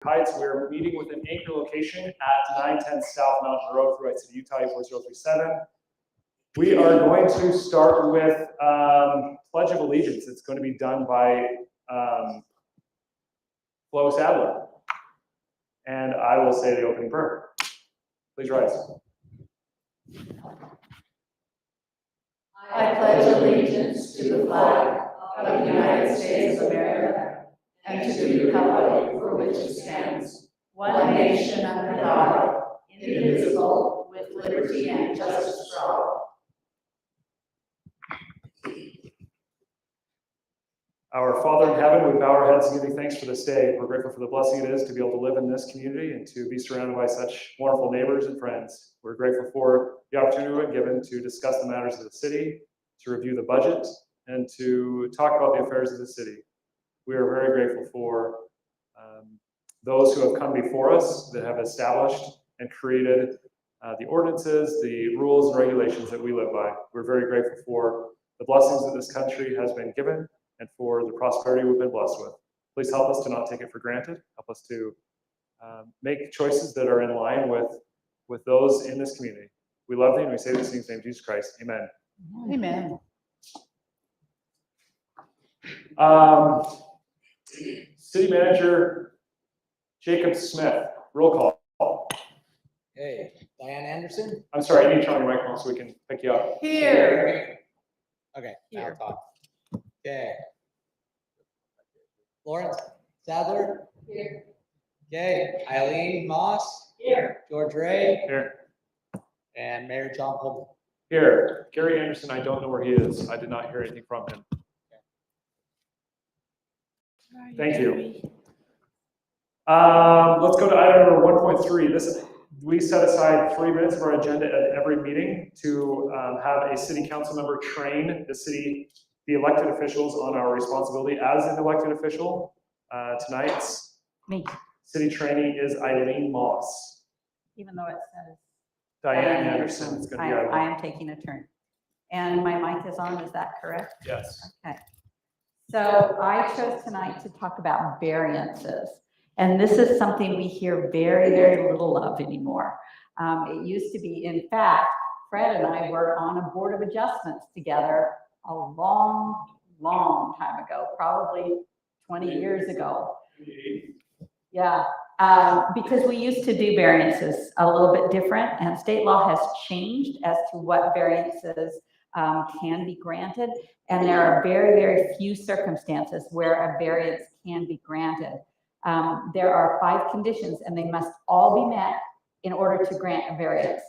Heights. We're meeting with an anchor location at 910 South Mountain Road, Thruway City, Utah 4037. We are going to start with Pledge of Allegiance. It's going to be done by Flo Sadler. And I will say the opening prayer. Please rise. I pledge allegiance to the flag of the United States of America and to the republic for which it stands, one nation under God, indivisible, with liberty and justice for all. Our Father in heaven, we bow our heads and give you thanks for this day. We're grateful for the blessing it is to be able to live in this community and to be surrounded by such wonderful neighbors and friends. We're grateful for the opportunity we've been given to discuss the matters of the city, to review the budget, and to talk about the affairs of the city. We are very grateful for those who have come before us that have established and created the ordinances, the rules and regulations that we live by. We're very grateful for the blessings that this country has been given and for the prosperity we've been blessed with. Please help us to not take it for granted. Help us to make choices that are in line with those in this community. We love thee and we say this in the name of Jesus Christ. Amen. Amen. City Manager Jacob Smith, roll call. Hey, Diane Anderson? I'm sorry, I need to turn on your microphone so we can pick you up. Here. Okay, now Here. talk. Okay. Lawrence Sadler? Here. Okay, Eileen Moss? Here. George Ray? Here. And Mayor John Pullman. Here. Gary Anderson, I don't know where he is. I did not hear anything from him. Thank you. Let's go to item number 1.3. We set aside 3 minutes of our agenda at every meeting to have a city council member train the elected officials on our responsibility as an elected official. Tonight's Me, city trainee is Eileen Moss. even though it says Diane Anderson is going to be our I am taking a turn. And my mic is on, is that correct? Yes. Okay. So I chose tonight to talk about variances. And this is something we hear very, very little of anymore. It used to be, in fact, Fred and I were on a board of adjustments together a long, long time ago, probably 20 years ago. Yeah, because we used to do variances a little bit different, and state law has changed as to what variances can be granted. And there are very, very few circumstances where a variance can be granted. There are 5 conditions, and they must all be met in order to grant a variance.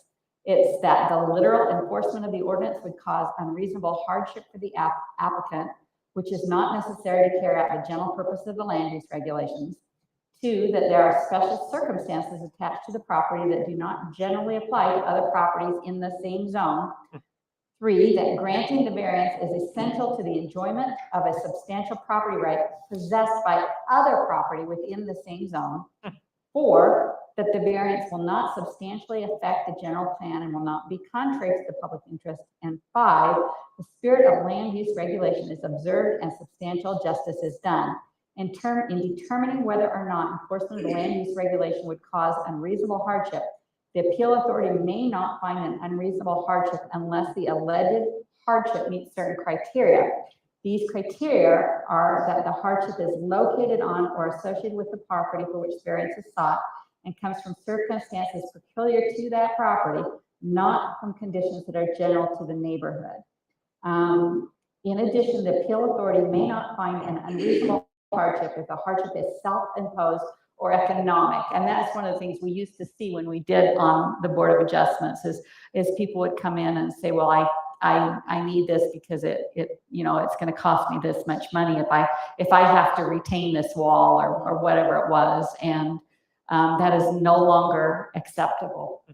It's that the literal enforcement of the ordinance would cause unreasonable hardship for the applicant, which is not necessary to carry out the general purpose of the land use regulations. 2, that there are special circumstances attached to the property that do not generally apply to other properties in the same zone. 3, that granting the variance is essential to the enjoyment of a substantial property right possessed by other property within the same zone. 4, that the variance will not substantially affect the general plan and will not be contrary to the public interest. And 5, the spirit of land use regulation is observed and substantial justice is done. In determining whether or not enforcement of the land use regulation would cause unreasonable hardship, the appeal authority may not find an unreasonable hardship unless the alleged hardship meets certain criteria. These criteria are that the hardship is located on or associated with the property for which variance is sought and comes from circumstances peculiar to that property, not from conditions that are general to the neighborhood. In addition, the appeal authority may not find an unreasonable hardship if the hardship is self-imposed or economic. And that's one of the things we used to see when we did on the Board of Adjustments is people would come in and say, well, I need this because it's going to cost me this much money if I have to retain this wall or whatever it was. And that is no longer acceptable.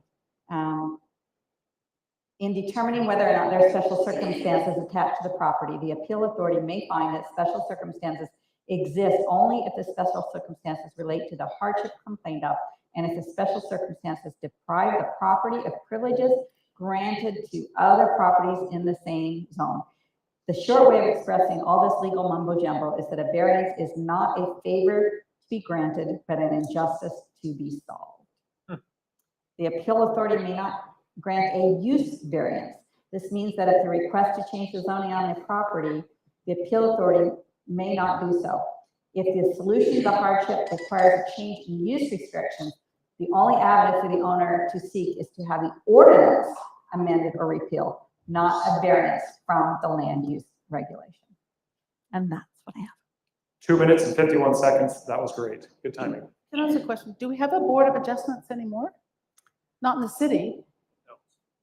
In determining whether or not there are special circumstances attached to the property, the appeal authority may find that special circumstances exist only if the special circumstances relate to the hardship complained of, and if the special circumstances deprive the property of privileges granted to other properties in the same zone. The short way of expressing all this legal mumbo jumbo is that a variance is not a favor be granted, but an injustice to be solved. The appeal authority may not grant a use variance. This means that if the request to change the zoning on the property, the appeal authority may not do so. If the solution to the hardship requires a change in use restrictions, the only avenue for the owner to seek is to have the ordinance amended or repealed, not a variance from the land use regulation. And that's what I have. 2 minutes and 51 seconds. That was great. Good timing. Can I ask a question? Do we have a board of adjustments anymore? Not in the city.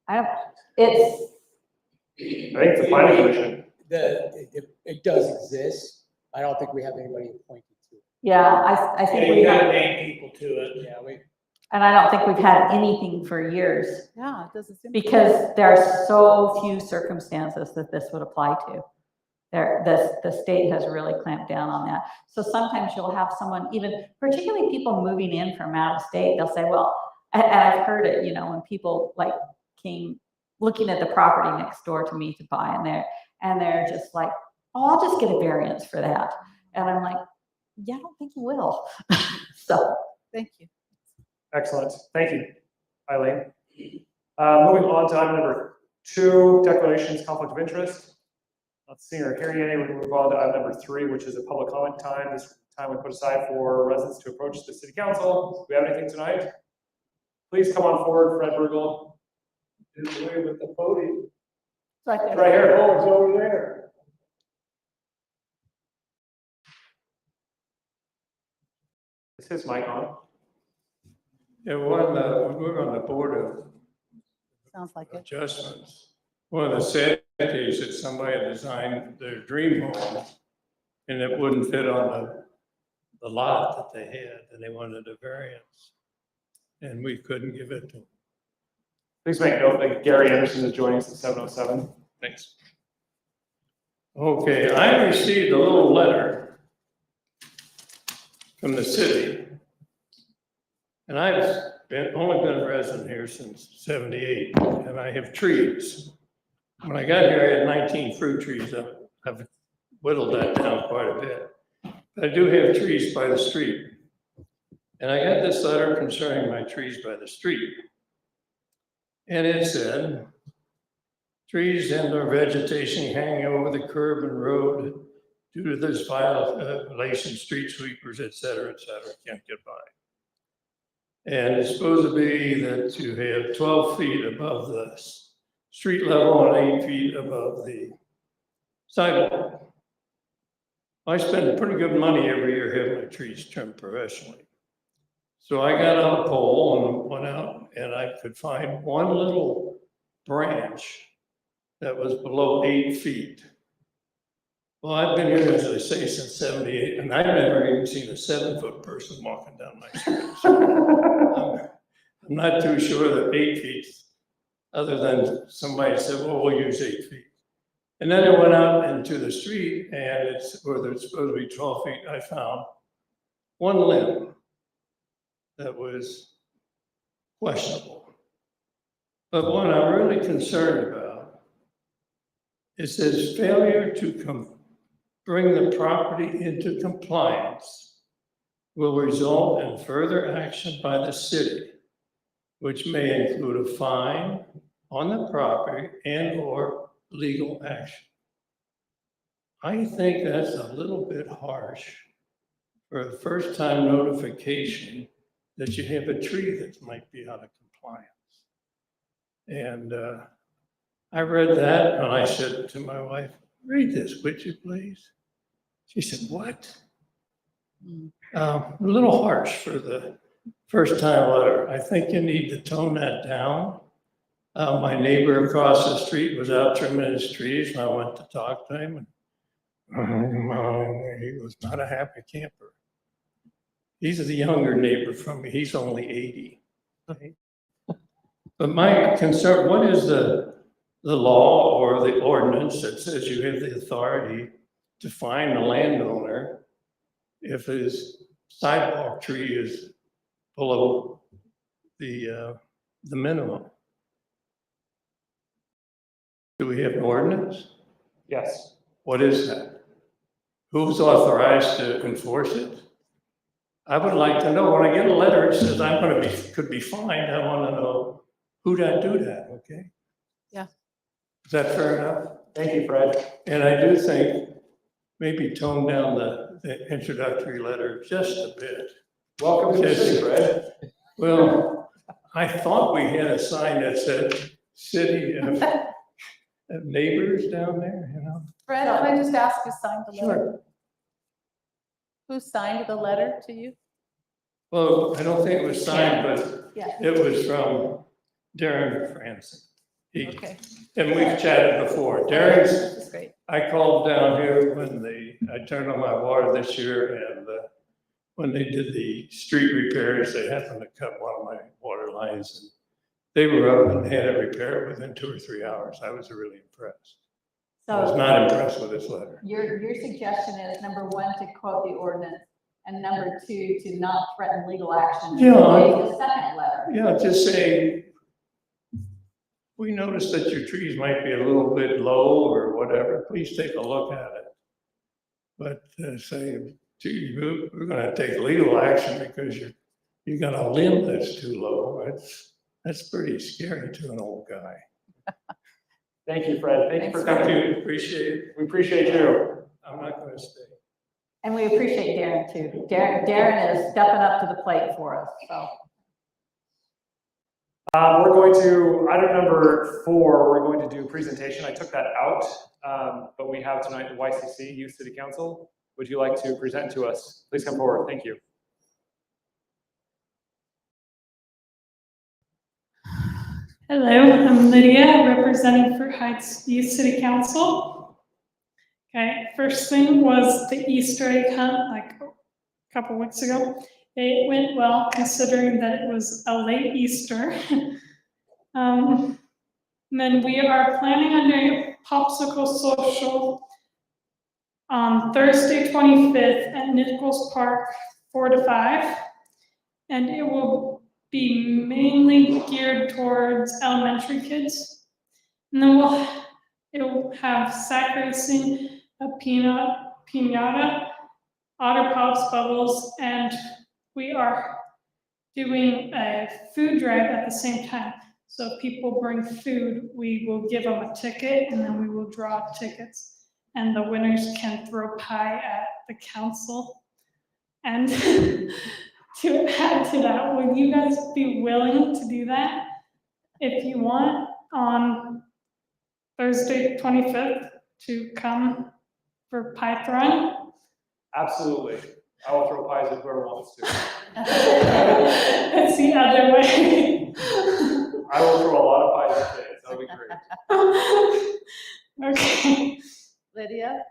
It's, I think the planning commission. It does exist. I don't think we have anybody appointed to it. yeah, I think we You gotta have, name people to it. Yeah, and I don't think we've had anything for years Yeah, it doesn't seem. because there are so few circumstances that this would apply to. The state has really clamped down on that. So sometimes you'll have someone, even particularly people moving in from out of state, they'll say, well, and I've heard it, you know, when people like came looking at the property next door to me to buy and they're just like, oh, I'll just get a variance for that. And I'm like, yeah, I don't think you will. So, Thank you. Excellent. Thank you, Eileen. Moving on to item number 2, declarations, conflict of interest. Not seeing or hearing any, we're going to move on to item number 3, which is a public comment time. This time we put aside for residents to approach the city council. Do we have anything tonight? Please come on forward, Fred Burgle. Is the way with the podium. It's right there. Right here. Oh, it's over there. Is his mic on? Yeah, we're on the board of Sounds like it. adjustments. One of the sad things that somebody designed their dream home and it wouldn't fit on the lot that they had, and they wanted a variance. And we couldn't give it to them. Please make note that Gary Anderson is joining us at 7:07. Thanks. Okay, I received a little letter from the city. And I've only been a resident here since '78, and I have trees. When I got here, I had 19 fruit trees. I've whittled that down quite a bit. But I do have trees by the street. And I got this letter concerning my trees by the street. And it said, trees and or vegetation hanging over the curb and road due to this violation, street sweepers, et cetera, can't get by. And it's supposed to be that you have 12 feet above the street level and 8 feet above the sidewalk. I spend pretty good money every year having my trees trimmed professionally. So I got on a pole and went out and I could find one little branch that was below 8 feet. Well, I've been here, as I say, since '78, and I've never even seen a 7-foot person walking down my street. So I'm not too sure that 8 feet, other than somebody said, well, we'll use 8 feet. And then I went out into the street and it's supposed to be 12 feet. I found one limb that was questionable. But what I'm really concerned about is this failure to bring the property into compliance will result in further action by the city, which may include a fine on the property and or legal action. I think that's a little bit harsh for a first-time notification that you have a tree that might be out of compliance. And I read that and I said to my wife, read this, would you please? She said, what? A little harsh for the first-time letter. I think you need to tone that down. My neighbor across the street was out trimming his trees and I went to talk to him. And he was not a happy camper. He's the younger neighbor from me. He's only 80. Okay? But my concern, what is the law or the ordinance that says you have the authority to fine the landowner if his sidewalk tree is below the minimum? Do we have an ordinance? Yes. What is that? Who's authorized to enforce it? I would like to know, when I get a letter that says I'm gonna be, could be fined, I wanna know who'd I do that, okay? Yeah. Is that fair enough? Thank you, Fred. And I do think maybe tone down the introductory letter just a bit. Welcome to the city, Fred. Well, I thought we had a sign that said city of neighbors down there, you know? Fred, can I just ask who signed the letter? Who signed the letter to you? Well, I don't think it was signed, but Yeah. it was from Darren Franson. Okay. And we've chatted before. Darren's, This is great. I called down here when I turned on my water this year, and when they did the street repairs, they happened to cut one of my water lines, and they were up and had it repaired within 2 or 3 hours. I was really impressed. I was So not impressed with this letter. your suggestion is, number one, to quote the ordinance, and number two, to not threaten legal action. Yeah. The second letter. Yeah, just say, we noticed that your trees might be a little bit low or whatever, please take a look at it. But say, gee, we're gonna take legal action because you got a limb that's too low, that's pretty scary to an old guy. Thank you, Fred. Thank you for Thank coming. you, appreciate it. We appreciate you. I'm not gonna stay. And we appreciate Darren too. Darren is stepping up to the plate for us, so. We're going to, item number 4, we're going to do presentation. I took that out, but we have tonight the YCC Youth City Council. Would you like to present to us? Please come forward. Thank you. Hello, I'm Lydia, representing Fruit Heights Youth City Council. Okay, first thing was the Easter egg hunt, like a couple weeks ago. It went well, considering that it was a late Easter. Then we are planning on doing a popsicle social on Thursday, 25th at Nichols Park, 4 to 5. And it will be mainly geared towards elementary kids. And then it will have sack racing, a piñata, otter pops, bubbles, and we are doing a food drive at the same time. So if people bring food, we will give them a ticket, and then we will draw tickets, and the winners can throw pie at the council. And to add to that, would you guys be willing to do that if you want on Thursday, 25th, to come for pie throwing? Absolutely. I will throw pies at whoever wants to. It's the other way. I will throw a lot of pies at kids. That'll be great. Okay. Lydia,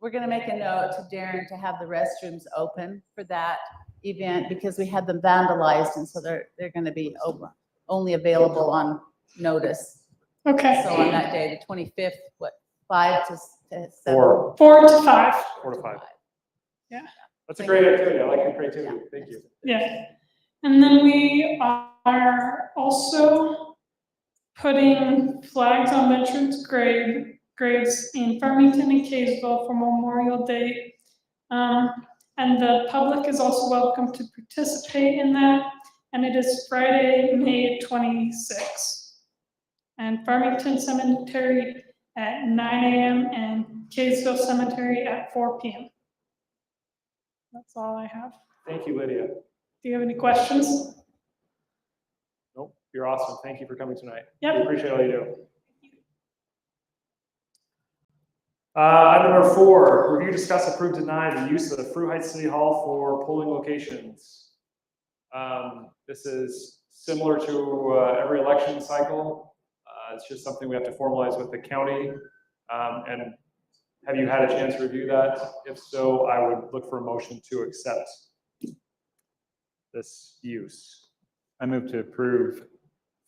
we're gonna make a note to Darren to have the restrooms open for that event because we had them vandalized, and so they're gonna be open, only available on notice. Okay. So on that day, the 25th, what, 5 to 7? 4. 4 to 5. 4 to 5. Yeah. That's a great activity. I like your creativity. Thank you. Yeah. And then we are also putting flags on veterans' graves in Farmington and Kaysville for Memorial Day. And the public is also welcome to participate in that. And it is Friday, May 26th. And Farmington Cemetery at 9 a.m. and Kaysville Cemetery at 4 p.m. That's all I have. Thank you, Lydia. Do you have any questions? Nope, you're awesome. Thank you for coming tonight. Yep. We appreciate all you do. Item number 4, review, discuss, approve, deny the use of the Fruit Heights City Hall for polling locations. This is similar to every election cycle. It's just something we have to formalize with the county. And have you had a chance to review that? If so, I would look for a motion to accept this use. I move to approve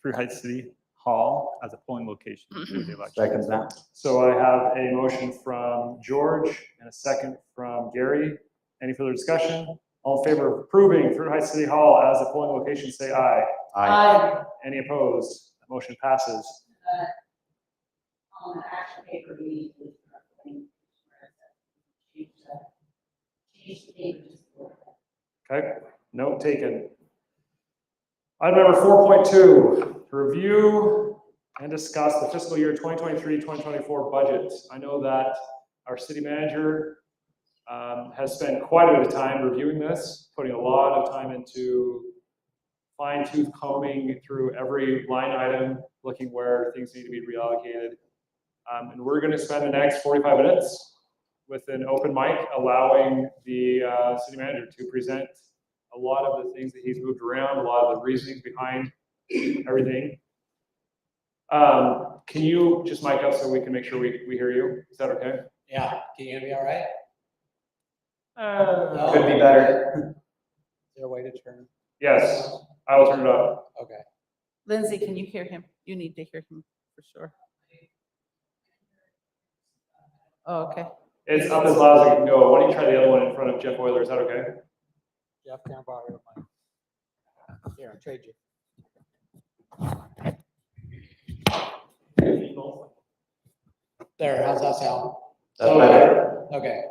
Fruit Heights City Hall as a polling location for the election. Second that. So I have a motion from George and a second from Gary. Any further discussion? All in favor of approving Fruit Heights City Hall as a polling location, say aye. Aye. Any opposed? That motion passes. On the action paper, we need to change the date. Okay, note taken. Item number 4.2, review and discuss the fiscal year 2023-2024 budget. I know that our city manager has spent quite a bit of time reviewing this, putting a lot of time into fine-tooth combing through every line item, looking where things need to be reallocated. And we're going to spend the next 45 minutes with an open mic, allowing the city manager to present a lot of the things that he's moved around, a lot of the reasonings behind everything. Can you just mic up so we can make sure we hear you? Is that okay? Yeah, can you hear me all right? Could be better. Is there a way to turn? Yes, I will turn it up. Okay. Lindsay, can you hear him? You need to hear him for sure. Oh, okay. It's up as loud as it can go. Why don't you try the other one in front of Jeff Euler? Is that okay? Jeff, can I borrow your mic? Here, I'll trade you. There, how's that sound? That's better. Okay.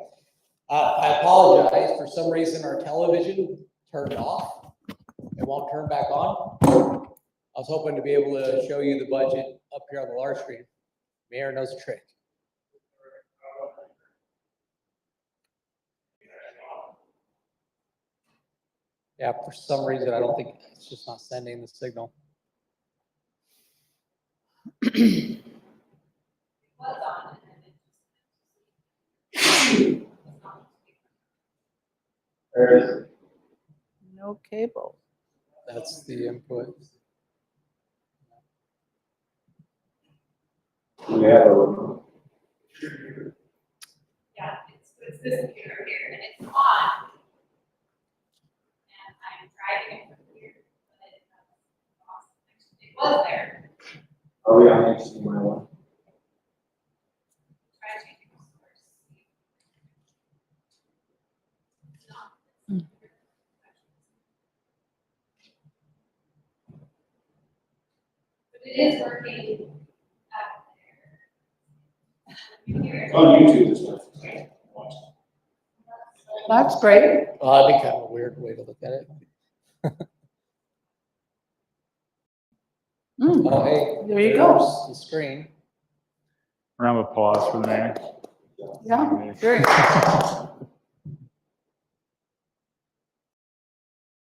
I apologize. For some reason, our television turned off. It won't turn back on. I was hoping to be able to show you the budget up here on the large screen. Mayor knows a trick. Yeah, for some reason, I don't think it's just not sending the signal. No cable. That's the input. Yeah, it's this computer here, and it's on. And I'm driving it from here, but I didn't have a awesome connection. It was there. Are we on HDMI one? Try to change the source. It's not. But it is working out there. You hear it? On YouTube this stuff. That's great. Well, that'd be kind of a weird way to look at it. Oh, hey. There you go. there's the screen. Round of applause for the mayor. Yeah, great.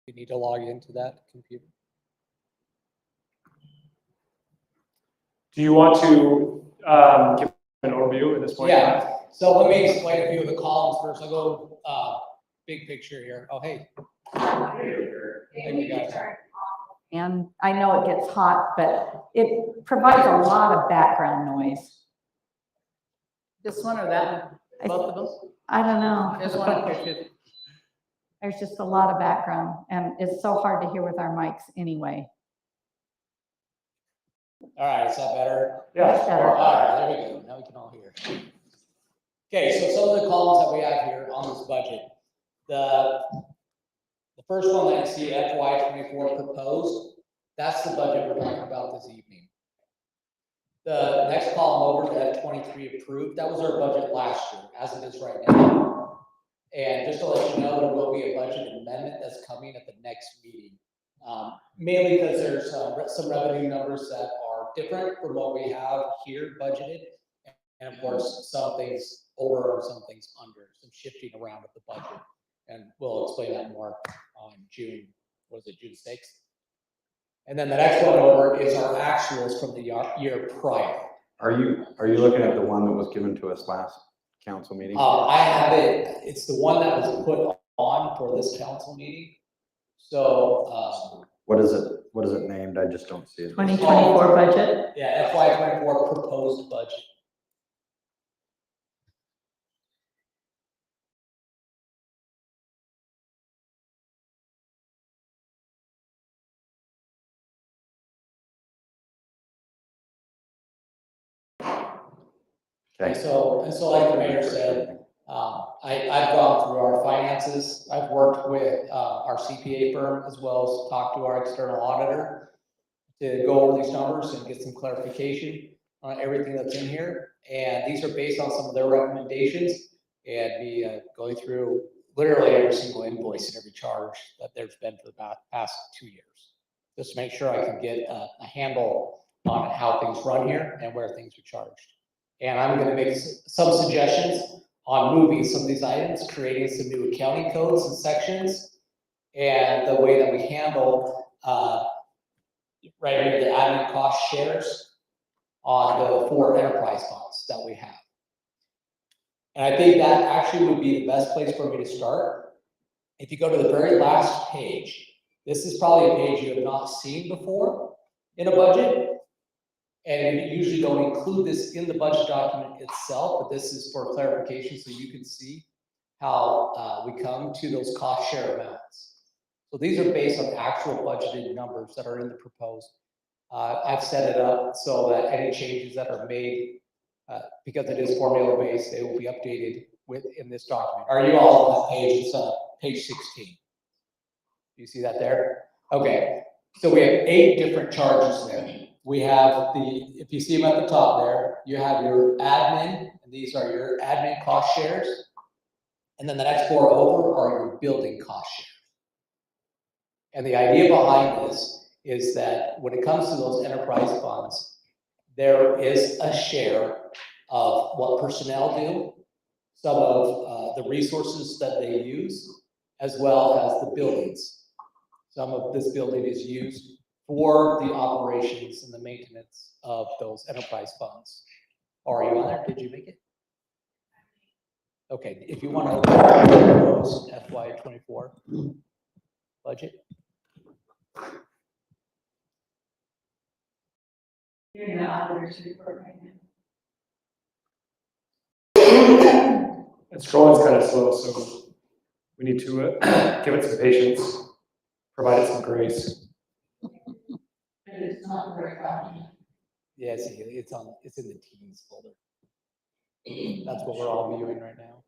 You need to log into that computer. Do you want to give an overview at this point? Yeah, so let me explain a few of the columns first. I'll go big picture here. Oh, hey. Hey, you guys. And I know it gets hot, but it provides a lot of background noise. This one or that one? Both of them? I don't know. There's one up here too. There's just a lot of background, and it's so hard to hear with our mics anyway. All right, is that better? Yeah. Much better. All right, there we go. Now we can all hear. Okay, so some of the columns that we have here on this budget. The first one that you see, FY24 proposed, that's the budget we're talking about this evening. The next column over to F23 approved, that was our budget last year, as it is right now. And just to let you know, there will be a budget amendment that's coming at the next meeting. Mainly because there's some revenue numbers that are different from what we have here budgeted. And of course, some things over and some things under, some shifting around of the budget. And we'll explain that more on June, what is it, June 6th? And then the next one over is our actuals from the year prior. Are you looking at the one that was given to us last council meeting? I have it, it's the one that was put on for this council meeting. So, What is it named? I just don't see it. 2024 budget. yeah, FY24 proposed budget. Okay. And so like the mayor said, I've gone through our finances. I've worked with our CPA firm as well as talked to our external auditor to go over these numbers and get some clarification on everything that's in here. And these are based on some of their recommendations and be going through literally every single invoice and every charge that there's been for the past 2 years. Just to make sure I can get a handle on how things run here and where things are charged. And I'm gonna make some suggestions on moving some of these items, creating some new accounting codes and sections, and the way that we handle, right here, the admin cost shares on the 4 enterprise funds that we have. And I think that actually would be the best place for me to start. If you go to the very last page, this is probably a page you have not seen before in a budget. And we usually don't include this in the budget document itself, but this is for clarification so you can see how we come to those cost share amounts. So these are based on actual budgeted numbers that are in the proposed. I've set it up so that any changes that are made, because it is formula based, they will be updated within this document. Are you all on that page? It's page 16. Do you see that there? Okay, so we have 8 different charges there. We have if you see them at the top there, you have your admin, and these are your admin cost shares. And then the next 4 over are your building cost shares. And the idea behind this is that when it comes to those enterprise funds, there is a share of what personnel do, some of the resources that they use, as well as the buildings. Some of this building is used for the operations and the maintenance of those enterprise funds. Are you on there? Did you make it? Okay, if you want to open the FY24 budget. You're in the auditor's report right now. And scrolling's kind of slow, so we need to give it some patience, provide it some grace. It's not very funny. Yeah, see, it's in the teens folder. That's what we're all viewing right now.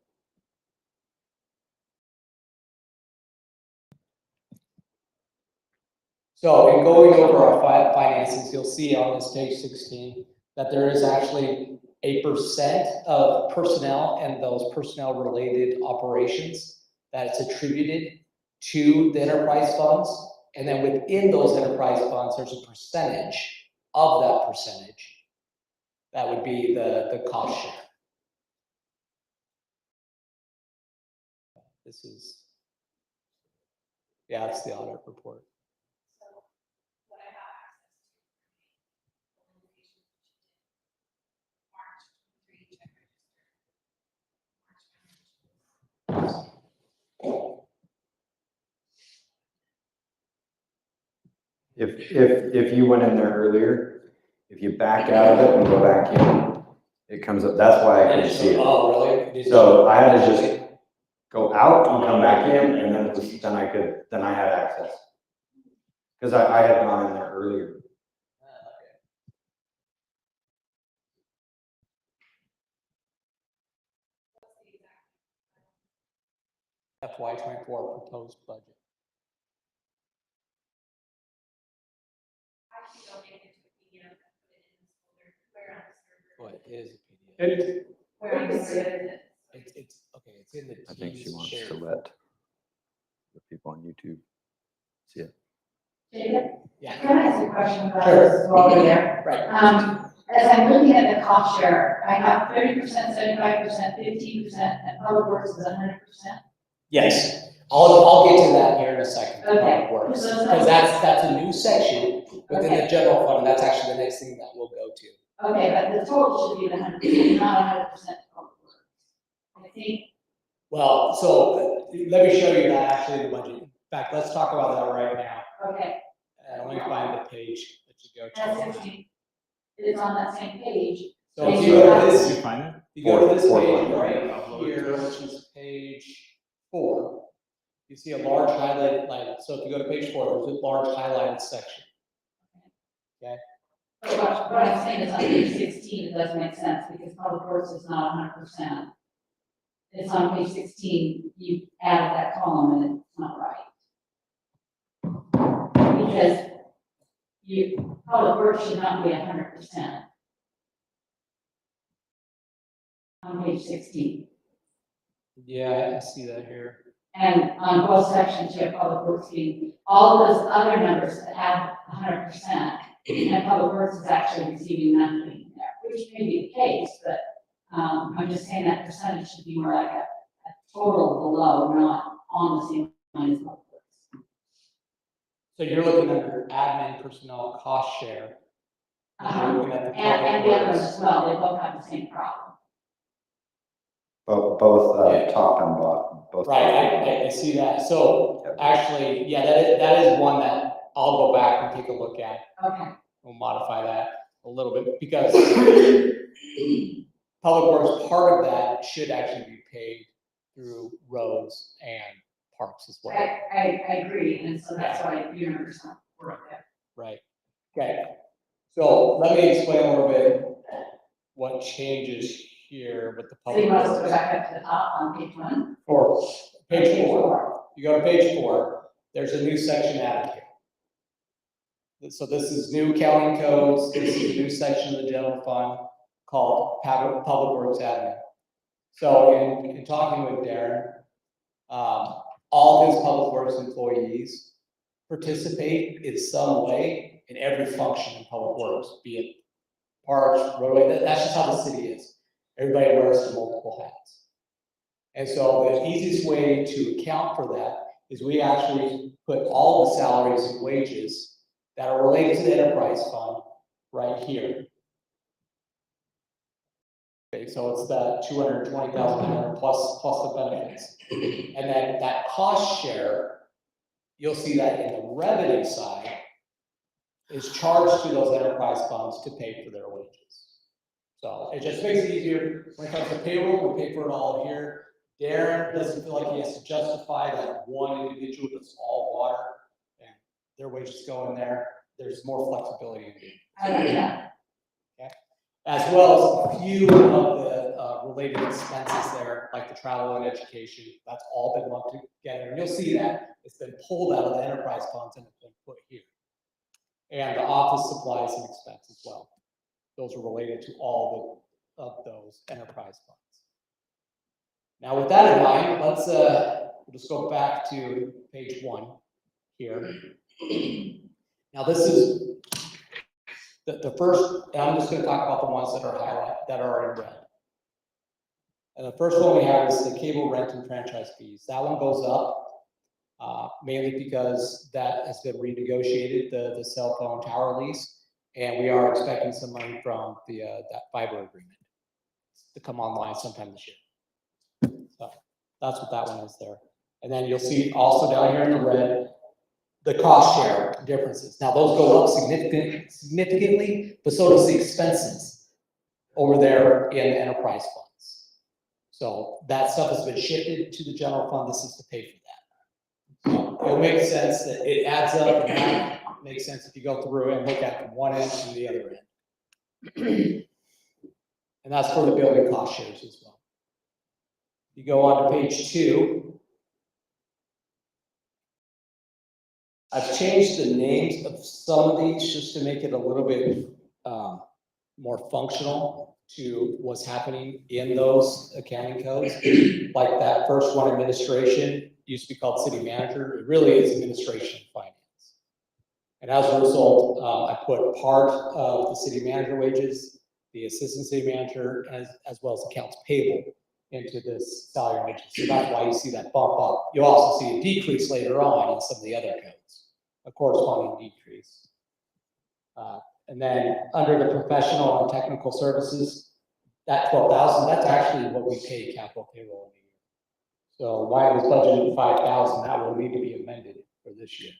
So in going over our finances, you'll see on this page 16 that there is actually a percent of personnel and those personnel related operations that it's attributed to the enterprise funds. And then within those enterprise funds, there's a percentage of that percentage. That would be the cost share. This is, yeah, it's the audit report. So what I have access to March 23 check register, If you went in there earlier, if you back out of it and go back in, it comes up, that's why I couldn't see it. Oh, really? So I had to just go out and come back in, and then then I had access. Because I had gone in there earlier. FY24 proposed budget. actually don't make it to a PDF and put it in this folder, where on the server. What is a PDF? Where on the server is it? It's okay. It's in the. I think she Teams wants shared. to let the people on YouTube see it. Jacob, Yeah. can I ask you a question about Sure. this while we're there? Right. As I'm looking at the cost share, I have 30%, 75%, 15%, and public works is 100%. Yes. I'll get to that here in a second. how Okay. it works. So- Because that's a new section within the Okay. general fund. And that's actually the next thing that we'll go to. Okay, but the total should be the 100%, not 100% public works. I think, Well, so let me show you that actually in the budget. In fact, let's talk about that right now. okay, Let me find the page that you go that's to. 16. It's on that same page. So if you go to Did this, you find it? you go to this Fourth page one. right here, which is page 4. You see a large highlighted line. So if you go to page 4, there's a large highlighted section. But what I'm saying is on page 16, it doesn't make sense because public works is not 100%. It's on page 16, you added that column and it's not right. Because public works should not be 100%. On page 16. Yeah, I see that here. And on both sections, you have public works being, all those other numbers that add 100%, and public works is actually receiving nothing there, which may be the case, but I'm just saying that percentage should be more like a total below, not on the same line as public works. So you're looking under admin personnel cost share. You're looking at the And public the other ones works. as well, they both have the same problem. Both top and bottom, both. Right, I see that. So actually, yeah, that is one that I'll go back and take a look at. Okay. We'll modify that a little bit because public works, part of that should actually be paid through roads and parks as well. I agree, and so that's why your numbers don't work there. Right, okay. So let me explain a little bit what changes here with the So public you must go works. back up to the top on page 1. Page 4. You go to page 4, there's a new section added here. So this is new accounting codes, this is a new section of the general fund called Public Works Admin. So in talking with Darren, all his public works employees participate in some way in every function in public works, be it parks, roadway, that's just how the city is. Everybody wears multiple hats. And so the easiest way to account for that is we actually put all the salaries and wages that are related to the enterprise fund right here. Okay, so it's the 220,000 plus the benefits. And then that cost share, you'll see that in the revenue side is charged to those enterprise funds to pay for their wages. So it just makes it easier. When it comes to payroll, we pay for it all here. Darren doesn't feel like he has to justify that one individual that's all water and their wages go in there. There's more flexibility in it. I like that. As well as a few of the related expenses there, like the travel and education, that's all been lumped together. And you'll see that it's been pulled out of the enterprise funds and it's been put here. And the office supplies and expense as well. Those are related to all of those enterprise funds. Now with that in mind, let's we'll just go back to page 1 here. Now this is the first, and I'm just going to talk about the ones that are highlighted, that are in red. And the first one we have is the cable rent and franchise fees. That one goes up mainly because that has been renegotiated, the cell phone tower lease, and we are expecting some money from the that fiber agreement to come online sometime this year. So that's what that one is there. And then you'll see also down here in the red, the cost share differences. Now those go up significantly, but so does the expenses over there in the enterprise funds. So that stuff has been shifted to the general fund. This is to pay for that. So it'll make sense that it adds up, and that makes sense if you go through and look at one end to the other end. And that's for the building cost shares as well. You go on to page 2. I've changed the names of some of these just to make it a little bit more functional to what's happening in those accounting codes. Like that first one, administration, used to be called city manager. It really is administration and finance. And as a result, I put part of the city manager wages, the assistant city manager, as well as accounts payable into this salary wages. So that's why you see that bump up. You'll also see a decrease later on in some of the other codes, a corresponding decrease. And then under the professional and technical services, that 12,000, that's actually what we pay capital payroll in a year. So why it was budgeted at 5,000, that will need to be amended for this year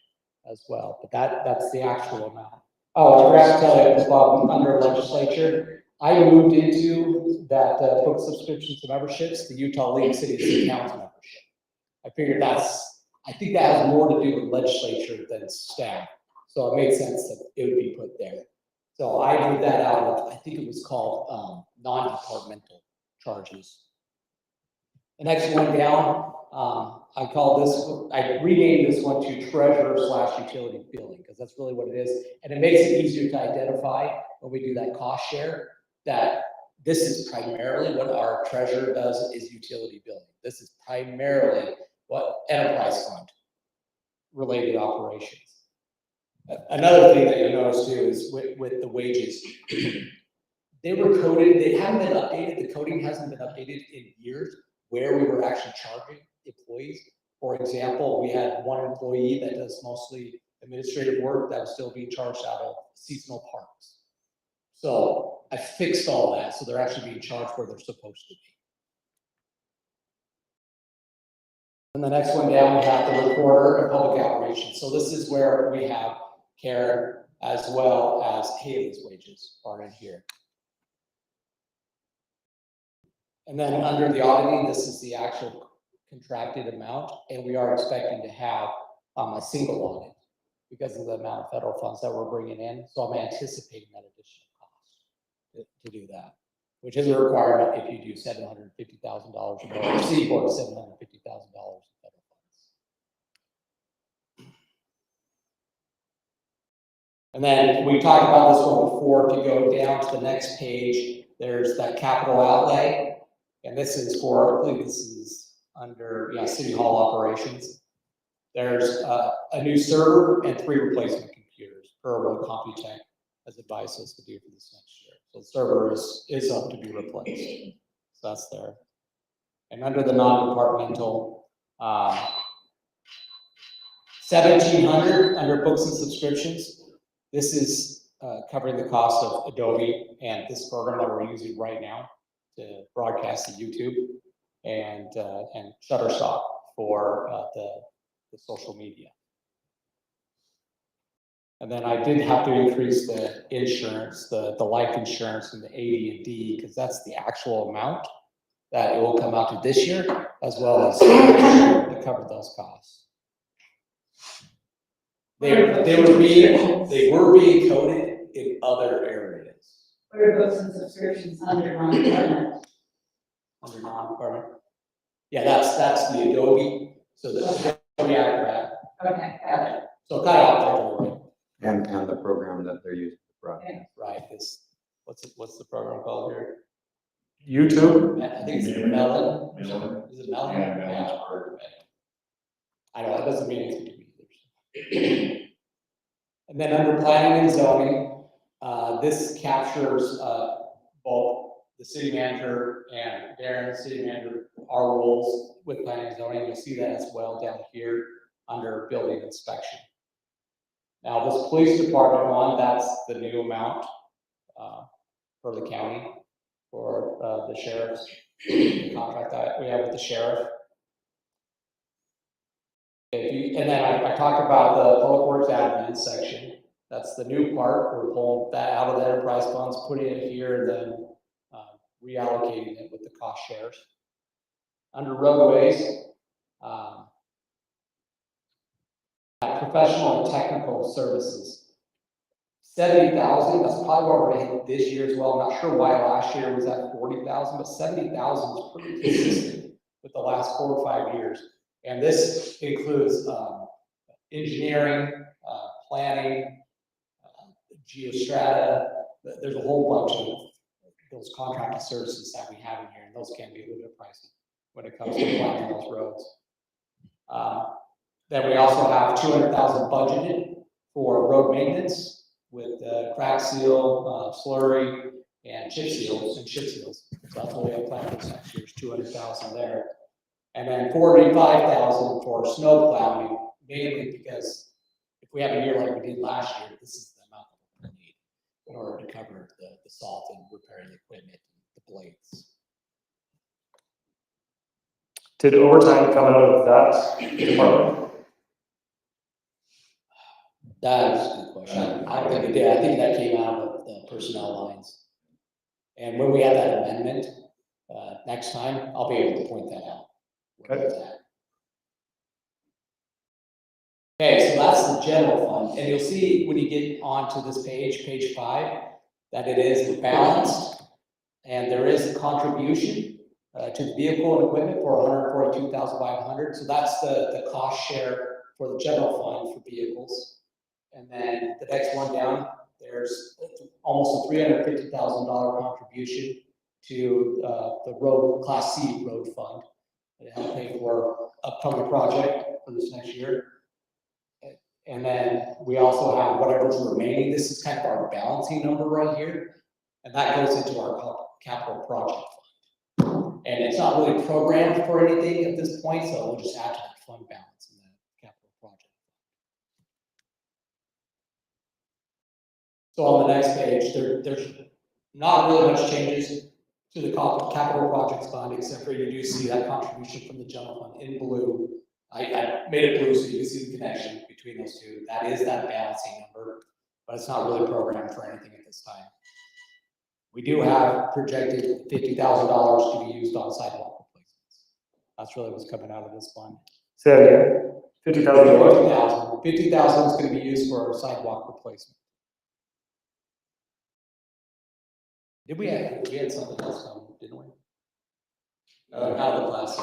as well. But that's the actual amount. Oh, I forgot to tell you, Bob, under legislature, I moved into that book subscriptions to memberships, the Utah League of Cities and Towns membership. I figured I think that has more to do with legislature than staff. So it made sense that it would be put there. So I moved that out of, I think it was called non-departmental charges. The next one down, I renamed this one to treasurer/utility billing, because that's really what it is. And it makes it easier to identify when we do that cost share, that this is primarily what our treasurer does is utility billing. This is primarily what enterprise fund related operations. Another thing that you'll notice too is with the wages, they were coded, they haven't been updated, the coding hasn't been updated in years where we were actually charging employees. For example, we had one employee that does mostly administrative work that was still being charged out of seasonal parks. So I fixed all that, so they're actually being charged where they're supposed to be. And the next one down, we have the recorder and public outreach. So this is where we have Karen as well as Haley's wages are in here. And then under the auditing, this is the actual contracted amount, and we are expecting to have a single audit because of the amount of federal funds that we're bringing in. So I'm anticipating that additional cost to do that, which is a requirement if you do $750,000 or more, receive more than $750,000 in federal funds. And then we talked about this one before. If you go down to the next page, there's that capital outlay. And this is for, I believe this is under City Hall operations. There's a new server and 3 replacement computers per what Computech has advised us to do for this next year. So the server is up to be replaced. So that's there. And under the non-departmental, 1,700 under books and subscriptions. This is covering the cost of Adobe and this program that we're using right now to broadcast to YouTube and Shutterstock for the social media. And then I did have to increase the insurance, the life insurance and the AD&D, because that's the actual amount that it will come out to this year, as well as to cover those costs. They were being coded in other areas. What are books and subscriptions under non-department? Under non-department. Yeah, that's the Adobe. So the Adobe Acrobat. Okay, got it. So kind of off the And the program that they're using to broadcast. right. What's the program called here? YouTube? I think it's Melon. Is it Melon? Yeah. I know, it doesn't mean anything to me either. And then under planning and zoning, this captures both the city manager and Darren, city manager, our roles with planning and zoning. You'll see that as well down here under building inspection. Now, this police department one, that's the new amount for the county, for the sheriff's contract that we have with the sheriff. And then I talked about the public works admin section. That's the new part. We're pulling that out of the enterprise funds, putting it here, and then reallocating it with the cost shares. Under roadways, professional and technical services, 70,000. That's probably what we're hitting this year as well. I'm not sure why last year was at 40,000, but 70,000 is pretty consistent with the last 4 or 5 years. And this includes engineering, planning, geostrata. There's a whole bunch of those contracted services that we have in here, and those can be a little bit pricey when it comes to planning those roads. Then we also have 200,000 budgeted for road maintenance with crack seal, slurry, and chip seals. So that's what we have planned for next year's 200,000 there. And then 45,000 for snow plowing, mainly because if we have a year like we did last year, this is the amount that we're gonna need in order to cover the salt and repairing the equipment, the blades. Did overtime come out of that department? That is a good question. I don't think it did. I think that came out of the personnel lines. And when we have that amendment, next time, I'll be able to point that out. Okay. Okay, so that's the general fund, and you'll see when you get onto this page 5, that it is balanced, and there is a contribution to the vehicle and equipment for 142,500. So that's the cost share for the general fund for vehicles. And then the next one down, there's almost a $350,000 contribution to the road Class C road fund. to help pay for upcoming project for this next year. And then we also have whatever's remaining. This is kind of our balancing number right here. And that goes into our capital project fund. And it's not really programmed for anything at this point, so we'll just add to that fund balance in the capital project. So on the next page, there's not really much changes to the capital projects fund, except for you do see that contribution from the general fund in blue. I made it blue so you can see the connection between those two. That is that balancing number, but it's not really programmed for anything at this time. We do have projected $50,000 to be used on sidewalk replacements. That's really what's coming out of this fund. Say that again. 50,000. 50,000 is going to be used for sidewalk replacement. We had something else come, didn't we? Out of the class.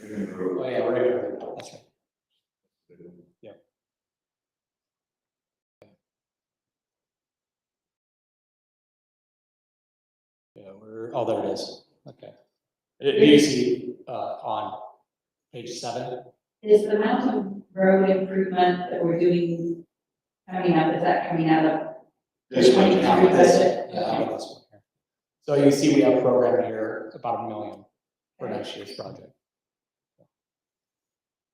Oh, yeah, right. That's right. Yeah. Yeah, oh, there it is. Okay. Do you see on page 7? Is the mountain road improvement that we're doing coming up, is that coming out of the 23 budget? Yeah, out of this one here. So you see we have programmed here about $1 million for next year's project.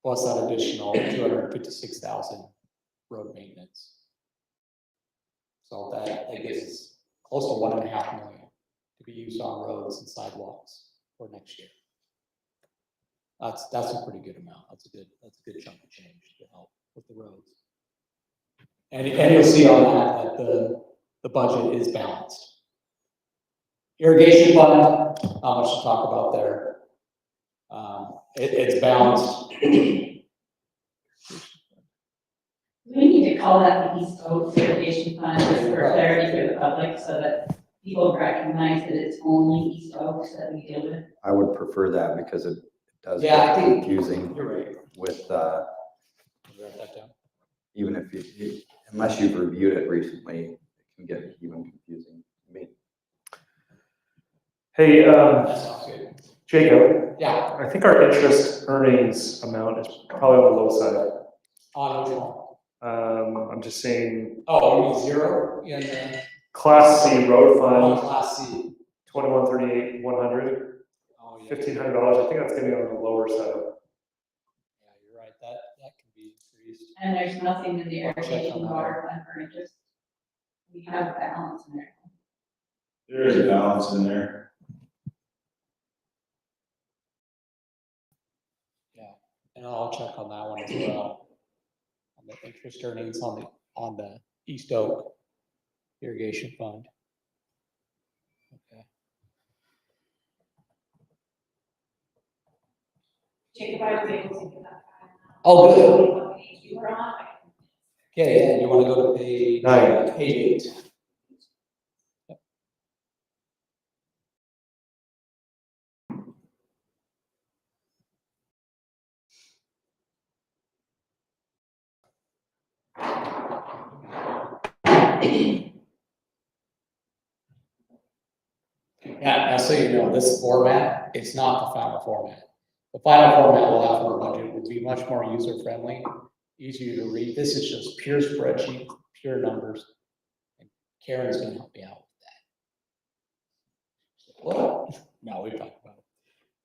Plus that additional 256,000 road maintenance. So that gives us close to $1.5 million to be used on roads and sidewalks for next year. That's a pretty good amount. That's a good chunk of change to help with the roads. And you'll see on that the budget is balanced. Irrigation fund, not much to talk about there. It's balanced. Do we need to call that the East Oaks Irrigation Fund just for clarity for the public so that people recognize that it's only East Oaks that we deal with? I would prefer that because it does Yeah, I get think confusing you're right. with, Write that down. even if you, unless you've reviewed it recently, it can get even confusing. I mean, Hey, That sounds good. Jacob, Yeah, I think our interest earnings amount is probably on the low side. on which one? I'm just saying, Oh, you mean 0 in the Class C road fund, Class C. 2138, 100, Oh, yeah. $1,500. I think that's gonna be on the lower side. Yeah, you're right. That can be increased. And there's nothing in the Check on irrigation that. water fund for interest. We have a balance in there. There is a balance in there. And I'll check on that one as well. On the interest earnings on the East Oak irrigation fund. Okay. Jacob, I was able to get that. Oh, good. What page you were on? Okay, and you want to go to page 8. Yep. Yeah, so you know, this format, it's not the final format. The final format we'll have for our budget will be much more user-friendly, easier to read. This is just pure spreadsheet, pure numbers. And Karen's gonna help me out with that. What? No, we talked about it.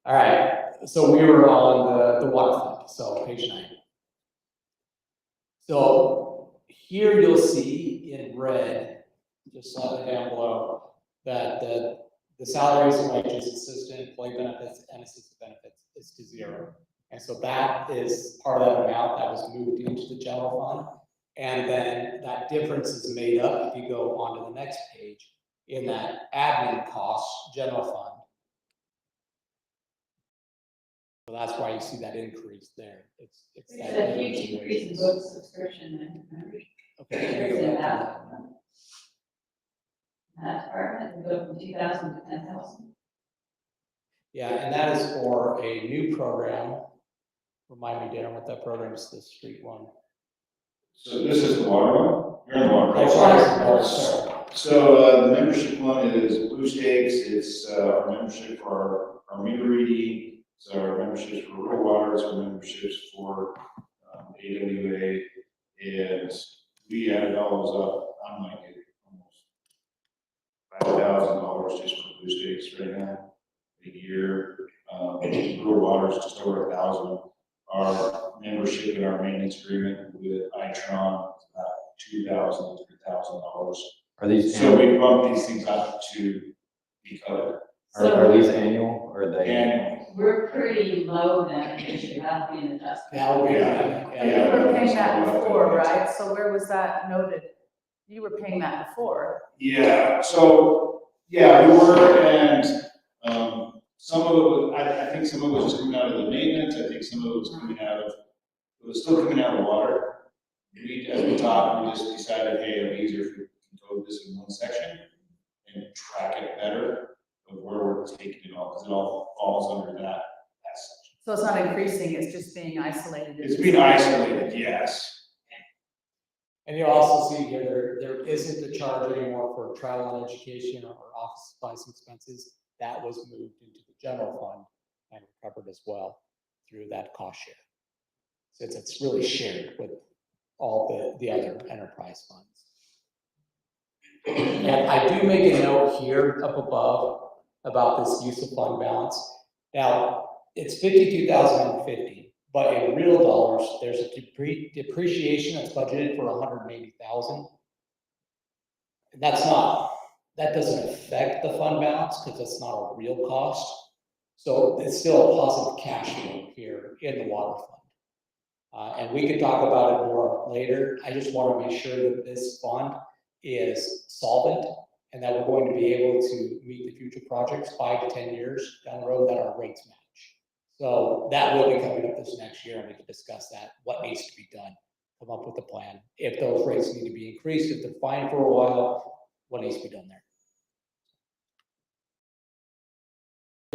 All right, so we were on the water fund, so page 9. So here you'll see in red, just slightly down below, that the salaries of wages, assistant, employee benefits, and assistant benefits is to 0. And so that is part of that amount that was moved into the general fund. And then that difference is made up, if you go on to the next page, in that admin costs general fund. So that's why you see that increase there. It's There's that a huge difference in increase in wages. book subscription and membership. Okay, let me There's go in back to that. that. That department, we go from 2,000 to 10,000. Yeah, and that is for a new program. Remind me, Darren, what that program is, the street one. So this is the water one? You're in the water. Oh, sorry. So the membership one is Blue Stakes. It's our membership for our meter reading, it's our memberships for rural water, it's our memberships for AWA, and we added all those up, I'm like almost $5,000 just for blue stakes right now, a year. Rural water is just over 1,000. Our membership in our maintenance agreement with Itron is about $2,000 to $3,000. Are these, So we bump these things up to be covered. are these annual or are they? And We're pretty low then, because you have been adjusted. That would be, You were paying that before, right? So where was that noted? You were paying that before. yeah, so, yeah, we were, and, some of it was, I think some of it was just coming out of the maintenance, I think some of it was coming out of, it was still coming out of water. We, as we talked, we just decided, hey, it'd be easier if we code this in one section and track it better of where we're taking it all, because it all falls under that section. So it's not increasing, it's just being isolated. It's being isolated, yes. And you'll also see here, there isn't a charge anymore for travel and education or office supplies and expenses. That was moved into the general fund and recovered as well through that cost share. Since it's really shared with all the other enterprise funds. And I do make a note here up above about this use of fund balance. Now, it's $52,050, but in real dollars, there's a depreciation that's budgeted for $180,000. And that doesn't affect the fund balance because it's not a real cost. So it's still a positive cash flow here in the water fund. And we could talk about it more later. I just want to make sure that this fund is solvent and that we're going to be able to meet the future projects 5 to 10 years down the road that our rates match. So that will be coming up this next year and we can discuss that, what needs to be done, come up with a plan. If those rates need to be increased, if they're fine for a while, what needs to be done there.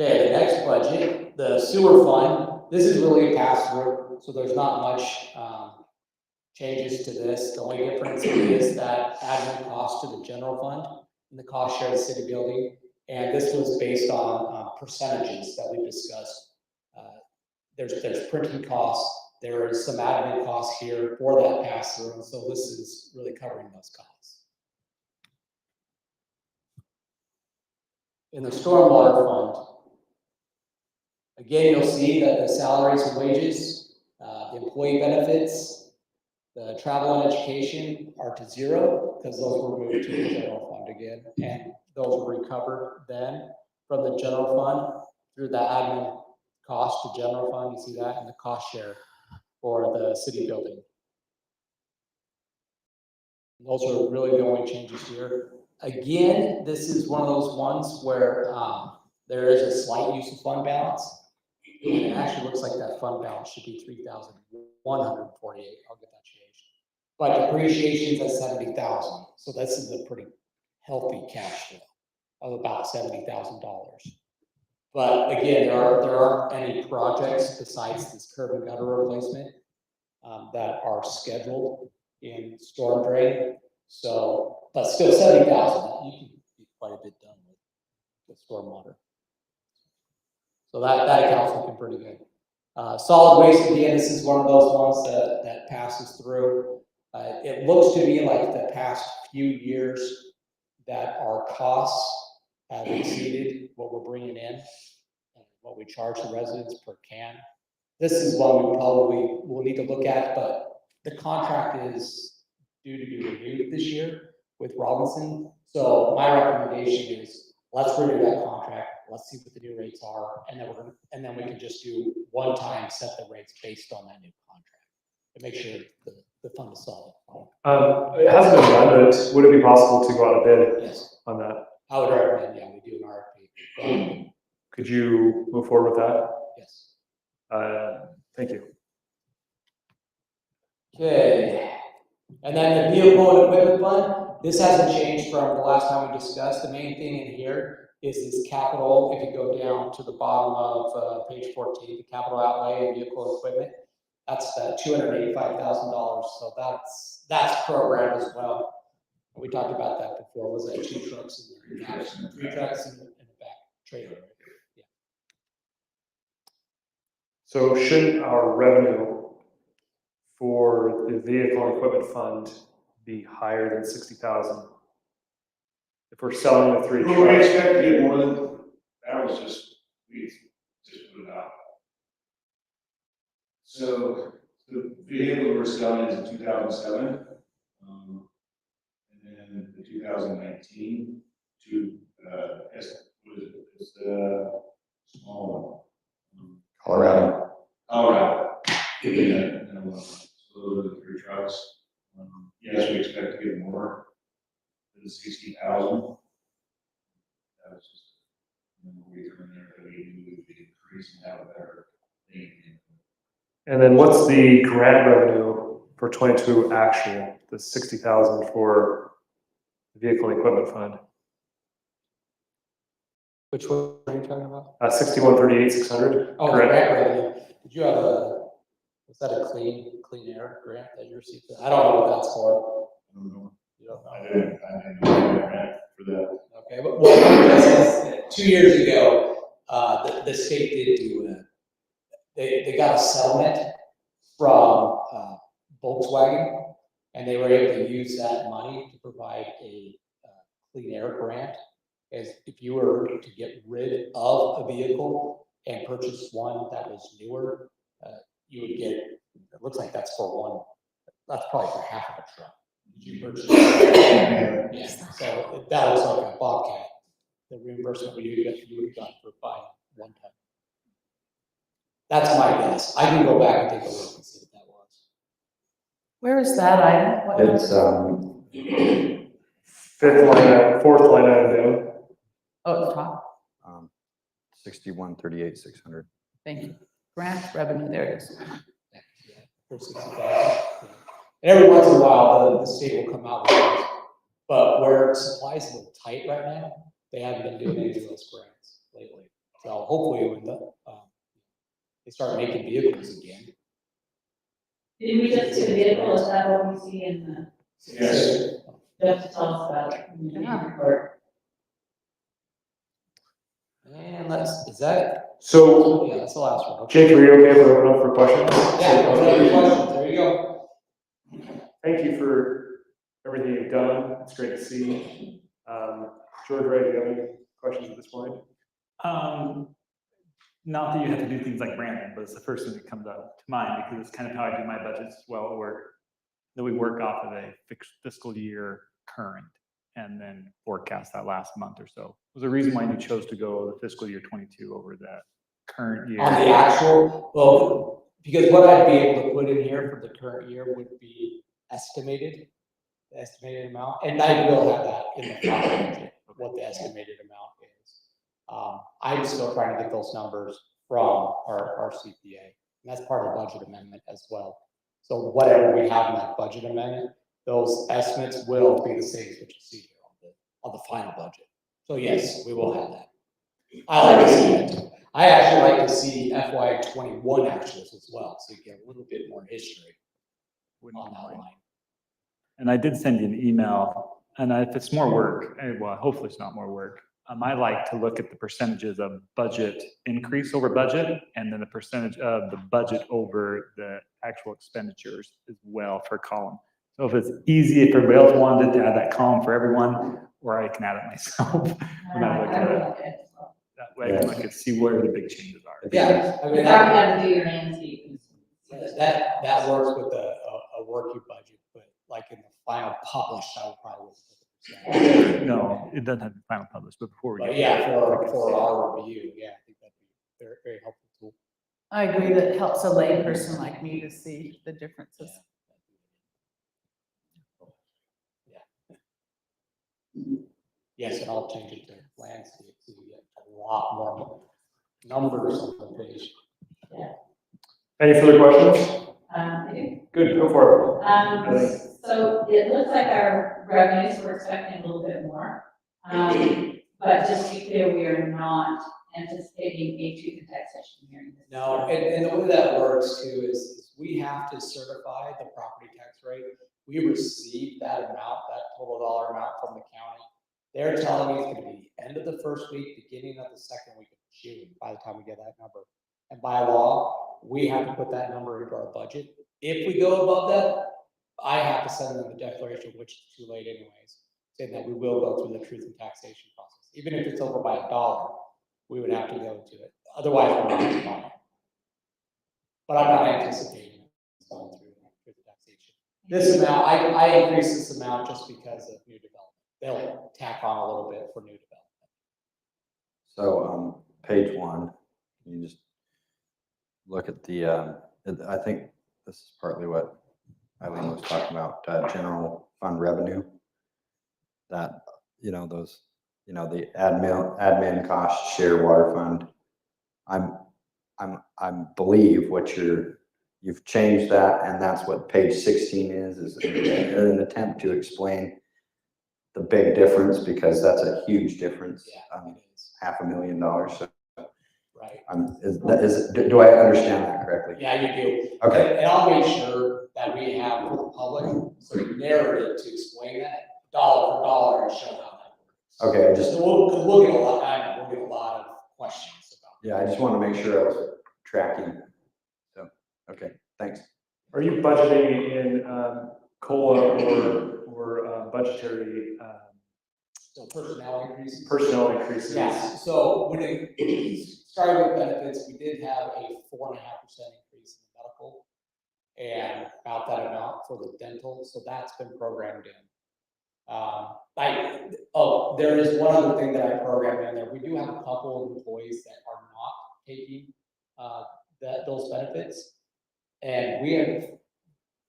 Okay, the next budget, the sewer fund, this is really a pass-through, so there's not much changes to this. The only difference is that admin cost to the general fund and the cost share of the city building. And this was based on percentages that we discussed. There's printing costs, there is some admin costs here for that pass-through, and so this is really covering those costs. In the stormwater fund, again, you'll see that the salaries and wages, the employee benefits, the travel and education are to zero because those were moved to the general fund again. And those were recovered then from the general fund through the admin cost to general fund. You see that, and the cost share for the city building. Those are really the only changes here. Again, this is one of those ones where there is a slight use of fund balance. And it actually looks like that fund balance should be $3,148. I'll get that changed. But depreciation is at $70,000. So this is a pretty healthy cash flow of about $70,000. But again, there aren't any projects besides this curb and gutter replacement that are scheduled in storm drain. So, but still 70,000, you can be quite a bit done with stormwater. So that account's looking pretty good. Solid waste, again, this is one of those ones that passes through. It looks to me like the past few years that our costs have exceeded what we're bringing in and what we charge the residents per can. This is one we probably will need to look at, but the contract is due to be renewed this year with Robinson. So my recommendation is let's renew that contract. Let's see what the new rates are, and then we can just do one time set the rates based on that new contract to make sure the fund is solid. It hasn't been done, but would it be possible to go out a bid Yes, on that? I would recommend, yeah, we do an RFP. Could you move forward with that? Yes. Thank you. Okay, and then the vehicle and equipment fund, this hasn't changed from the last time we discussed. The main thing in here is this capital. If you go down to the bottom of page 14, the capital outlay and vehicle equipment, that's $285,000. So that's programmed as well. We talked about that before. Was that 2 trucks in there? 3 trucks in the back trailer. Yeah. So shouldn't our revenue for the vehicle and equipment fund be higher than 60,000? If we're selling the 3 Well, we trucks, expect to get more than, that was just, we just put it out. So the vehicle we're selling is a 2007, and then the 2019 is the small one. Colorado. Colorado. So those are the 3 trucks. Yes, we expect to get more than 60,000. That was just, we come in there, but we would be increasing that with our thing. and then what's the grant revenue for 22 actual, the 60,000 for the vehicle and equipment fund? Which one are you talking about? 6138,600. Oh, correct? grant revenue. Did you have was that a clean air grant that you received? I don't know what that's for. I don't know. You don't know? I didn't know the grant for that. Okay, but what this is, 2 years ago, the state did do they got a settlement from Volkswagen, and they were able to use that money to provide a clean air grant. As if you were to get rid of a vehicle and purchase one that was newer, you would get, it looks like that's that's probably for half of a truck. Did you purchase? Yeah, so that was like a Bobcat. The reimbursement would you would have gotten for buying one time. That's my guess. I can go back and take a look and see what that was. Where is that item? What number? It's, 4th line item down. Oh, at the top. 6138,600. Thank you. Grant revenue, there it is. Yeah, for 60,000. Every once in a while, the state will come out with those. But where supply is a little tight right now, they haven't been doing any of those grants lately. So hopefully when they start making vehicles again. Did we just get a vehicle, is that what we see in the, Yes. just tell us about it in the Yeah. report? And is that, So, yeah, that's the last one. Okay. Jake, are you okay if we open up for questions? Yeah, whatever questions, there you go. Thank you for everything you've done. It's great to see. George, Ray, do you have any questions at this point? Not that you have to do things like branding, but it's the first thing that comes up to mind because it's kind of how I do my budgets as well, where that we work off of a fixed fiscal year current and then forecast that last month or so. Was there a reason why you chose to go the fiscal year 22 over that current year? On the actual, well, because what I'd be able to put in here for the current year would be the estimated amount, and I will have that in the final budget, what the estimated amount is. I'm still trying to get those numbers from our CPA, and that's part of the budget amendment as well. So whatever we have in that budget amendment, those estimates will be the same as what you see here on the final budget. So yes, we will have that. I like to see it. I actually like to see FY21 actuals as well, so you get a little bit more history on that line. And I did send you an email, and if it's more work, well, hopefully it's not more work. I like to look at the percentages of budget increase over budget, and then the percentage of the budget over the actual expenditures as well for column. So if it's easy, if everybody else wanted to add that column for everyone, or I can add it myself. When I look at it. That way I can look and see where the big changes are. Yeah, I mean, You probably have to do your antique. that works with a working budget, but like in the final published, I would probably look at the percent. No, it doesn't have the final published, but before we But get. yeah, for our review, yeah, I think that'd be very, very helpful tool. I agree that it helps a layperson like me to see the differences. Yes, and I'll change it to landscape, so you get a lot more numbers on the page. Any further questions? I do. Good, go for it. So it looks like our revenues, we're expecting a little bit more. But just to be clear, we are not anticipating a truth in taxation hearing. No, and the way that works too is we have to certify the property tax rate. We receive that amount, that total dollar amount from the county. They're telling me it's gonna be end of the first week, beginning of the second week of June, by the time we get that number. And by law, we have to put that number into our budget. If we go above that, I have to send them a declaration, which is too late anyways, saying that we will go through the truth and taxation process. Even if it's over by $1, we would have to go to it. Otherwise, we're not going to buy it. But I'm not anticipating it going through truth and taxation. This amount, I increased this amount just because of new development. They'll tack on a little bit for new development. So, page 1, you just look at the, I think this is partly what Eileen was talking about, general fund revenue. That, those, the admin cost share water fund. I believe what you've changed that, and that's what page 16 is an attempt to explain the big difference, because that's a huge difference. Yeah, it is. $500,000. So, Right. do I understand that correctly? Yeah, you do. Okay. And I'll make sure that we have for the public, sort of narrative to explain that dollar for dollar and show how that works. Okay, Just we'll get a lot, I know, we'll get a lot of questions about. Yeah, I just want to make sure I was tracking. So, okay, thanks. Are you budgeting in COLA or budgetary So personnel increases. personnel increases? Yes, so when it started with benefits, we did have a 4.5% increase in medical and about that amount for the dental, so that's been programmed in. There is one other thing that I programmed in there. We do have a couple of employees that are not taking those benefits. And we have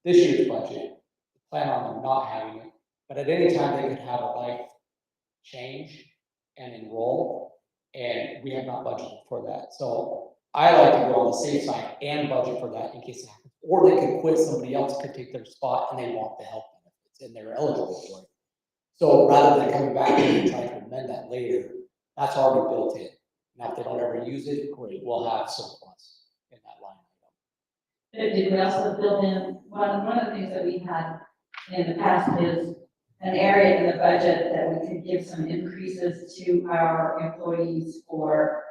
this year's budget, plan on them not having it, but at any time they could have a life change and enroll, and we have not budgeted for that. So I like to go on the safe side and budget for that in case it happens. Or they could quit, somebody else could take their spot and they want the health benefits and they're eligible for it. So rather than coming back and trying to amend that later, that's already built in. Now, if they don't ever use it, great, we'll have surplus in that line item. Did we also build in, one of the things that we had in the past is an area in the budget that we could give some increases to our employees for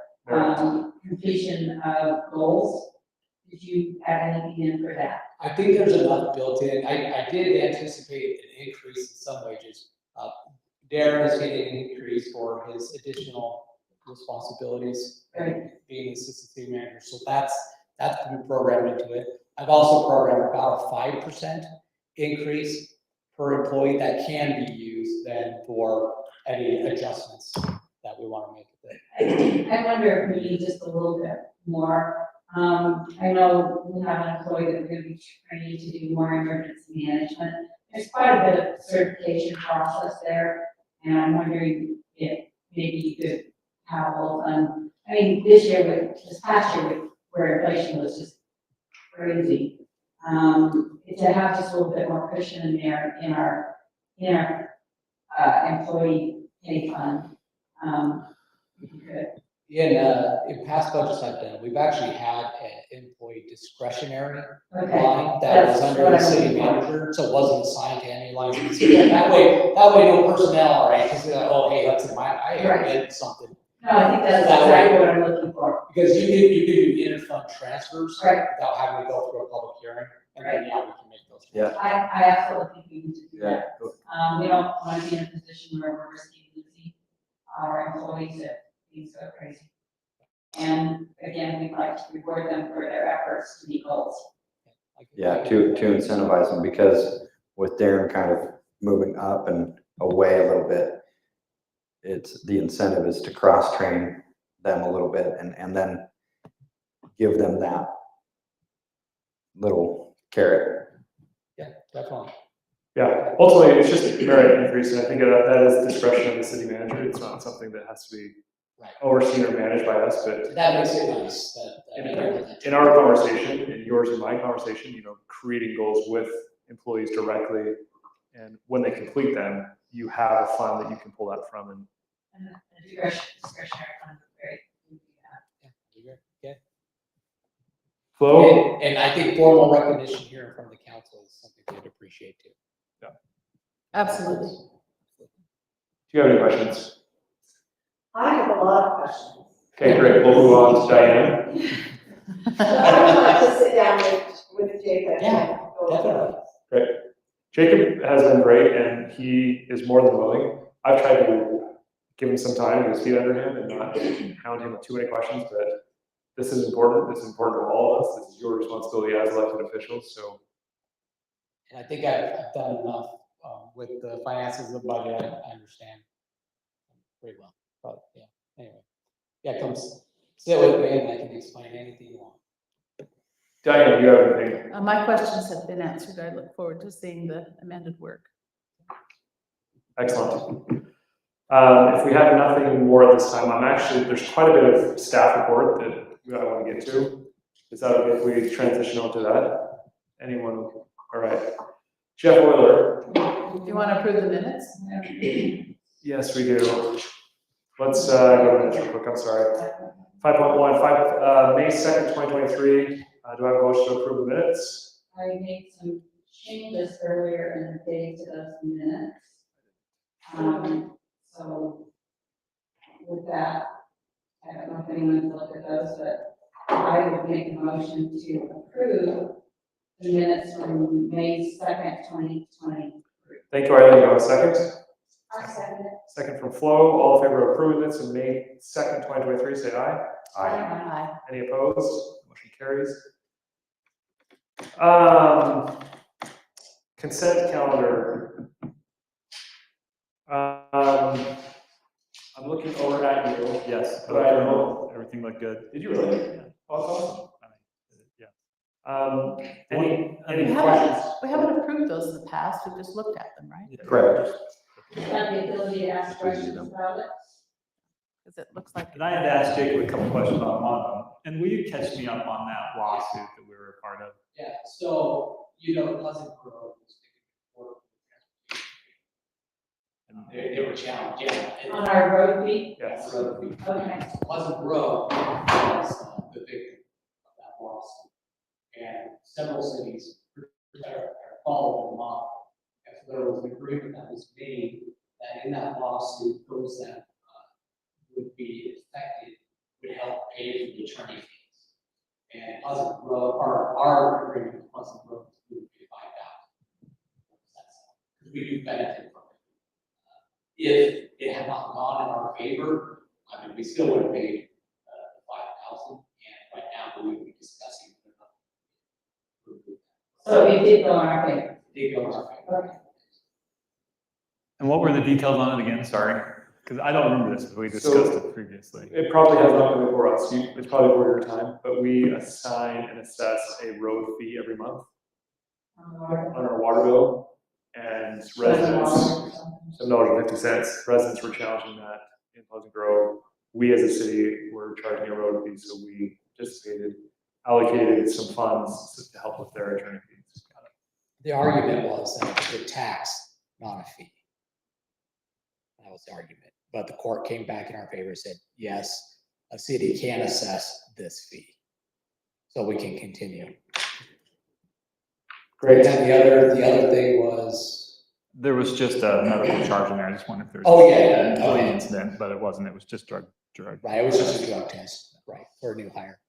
completion of goals. Did you add anything in for that? I think there's enough built in. I did anticipate an increase in some wages. Darren is getting an increase for his additional responsibilities, Right. being the assistant city manager. So that's been programmed into it. I've also programmed about a 5% increase per employee that can be used then for any adjustments that we want to make with it. I wonder if we need just a little bit more. I know we have an employee that we're going to be training to do more emergency management. There's quite a bit of certification process there, and I'm wondering if maybe you could have a little fun. I mean, this past year, where inflation was just crazy, to have just a little bit more cushion in there in our employee pay fund, if you could. In past budgets I've done, we've actually had an employee discretionary Okay. line that was That's under what the I'm city looking for. manager, so it wasn't assigned to any lines. That way no personnel, right? Because oh, hey, that's in my, I Right. did something. No, I think that's That way. exactly what I'm looking for. Because you can do inter-fund transfers Right. without having to go through a public hearing, and then, yeah, we can make those. Yeah. I absolutely think we need to do that. Yeah. We don't want to be in a position where we're risking losing our employees if things go crazy. And again, we'd like to reward them for their efforts to meet goals. Yeah, to incentivize them, because with Darren kind of moving up and away a little bit, the incentive is to cross-train them a little bit and then give them that little carrot. Yeah, definitely. Yeah, ultimately, it's just a merit increase, and I think that is discretion of the city manager. It's not something that has to be Right. overseen or managed by us, but That makes it nice. in our conversation, in yours and my conversation, creating goals with employees directly, and when they complete them, you have a fund that you can pull that from. And And the discretionary fund is great. Okay. Flo, And I think formal recognition here from the council is something we'd appreciate too. Absolutely. do you have any questions? I have a lot of questions. Okay, great. We'll move on to Diane. I'd like to sit down with Jacob. Yeah, definitely. Jacob has been great and he is more than willing. I've tried to give him some time, get his feet under him and not hound him with too many questions, but this is important. This is important to all of us. This is your responsibility as elected officials, so. And I think I've done enough with the finances of the budget. I understand pretty well. But yeah, anyway. Yeah, come sit with me and I can explain anything you want. Diane, do you have anything? My questions have been answered. I look forward to seeing the amended work. Excellent. If we have nothing more at this time, there's quite a bit of staff report that I want to get to. Is that okay if we transition on to that? Anyone? All right. Jeff Euler. Do you want to approve the minutes? Yes, we do. Let's go to minutes real quick. I'm sorry. 5.1, May 2nd, 2023. Do I have a motion to approve the minutes? I made some changes earlier in the day to those minutes. So with that, I don't know if anyone's looked at those, but I would make a motion to approve the minutes from May 2nd, 2020. Thank you, Eileen. Do I have a second? I second it. Second from Flo. All in favor of approving minutes from May 2nd, 2023, say aye. Aye. Any opposed? Motion carries. Consent calendar. I'm looking over at you. Yes. But I don't know. Everything looked good. Did you really? Yeah. Awesome. Yeah. Any questions? We haven't approved those in the past. We've just looked at them, right? Correct. You have the ability to ask questions about it. Because it looks like. And I had to ask Jacob a couple questions on one of them. And will you catch me up on that lawsuit that we were a part of? Yeah, so, Pleasant Grove was they were challenged, yeah. On our road fee? Yes. Okay. Pleasant Grove was the victim of that lawsuit. And several cities are following them up. And so there was an agreement that was made that in that lawsuit, those that would be affected would help pay for the attorney fees. And Pleasant Grove, our agreement with Pleasant Grove would be $5,000. We do benefit from it. If it had not gone in our favor, we still would have paid $5,000, and right now we would be discussing. So it did go in our favor. Did go in our favor. Okay. And what were the details on it again? Sorry. Because I don't remember this, because we discussed it previously. It probably has not been before us. It's probably before your time, but we assign and assess a road fee every month on our water bill. And residents, $7.50. Residents were challenging that in Pleasant Grove. We as a city were charging a road fee, so we participated, allocated some funds to help with their attorney fees. The argument was that the tax, not a fee. That was the argument. But the court came back in our favor and said, yes, a city can assess this fee. So we can continue. Great. And the other thing was. There was just a medical charge in there. I just wondered if there was. Oh, yeah. an employee incident, but it wasn't. It was just drug. Right, it was just a drug test, right, for a new hire.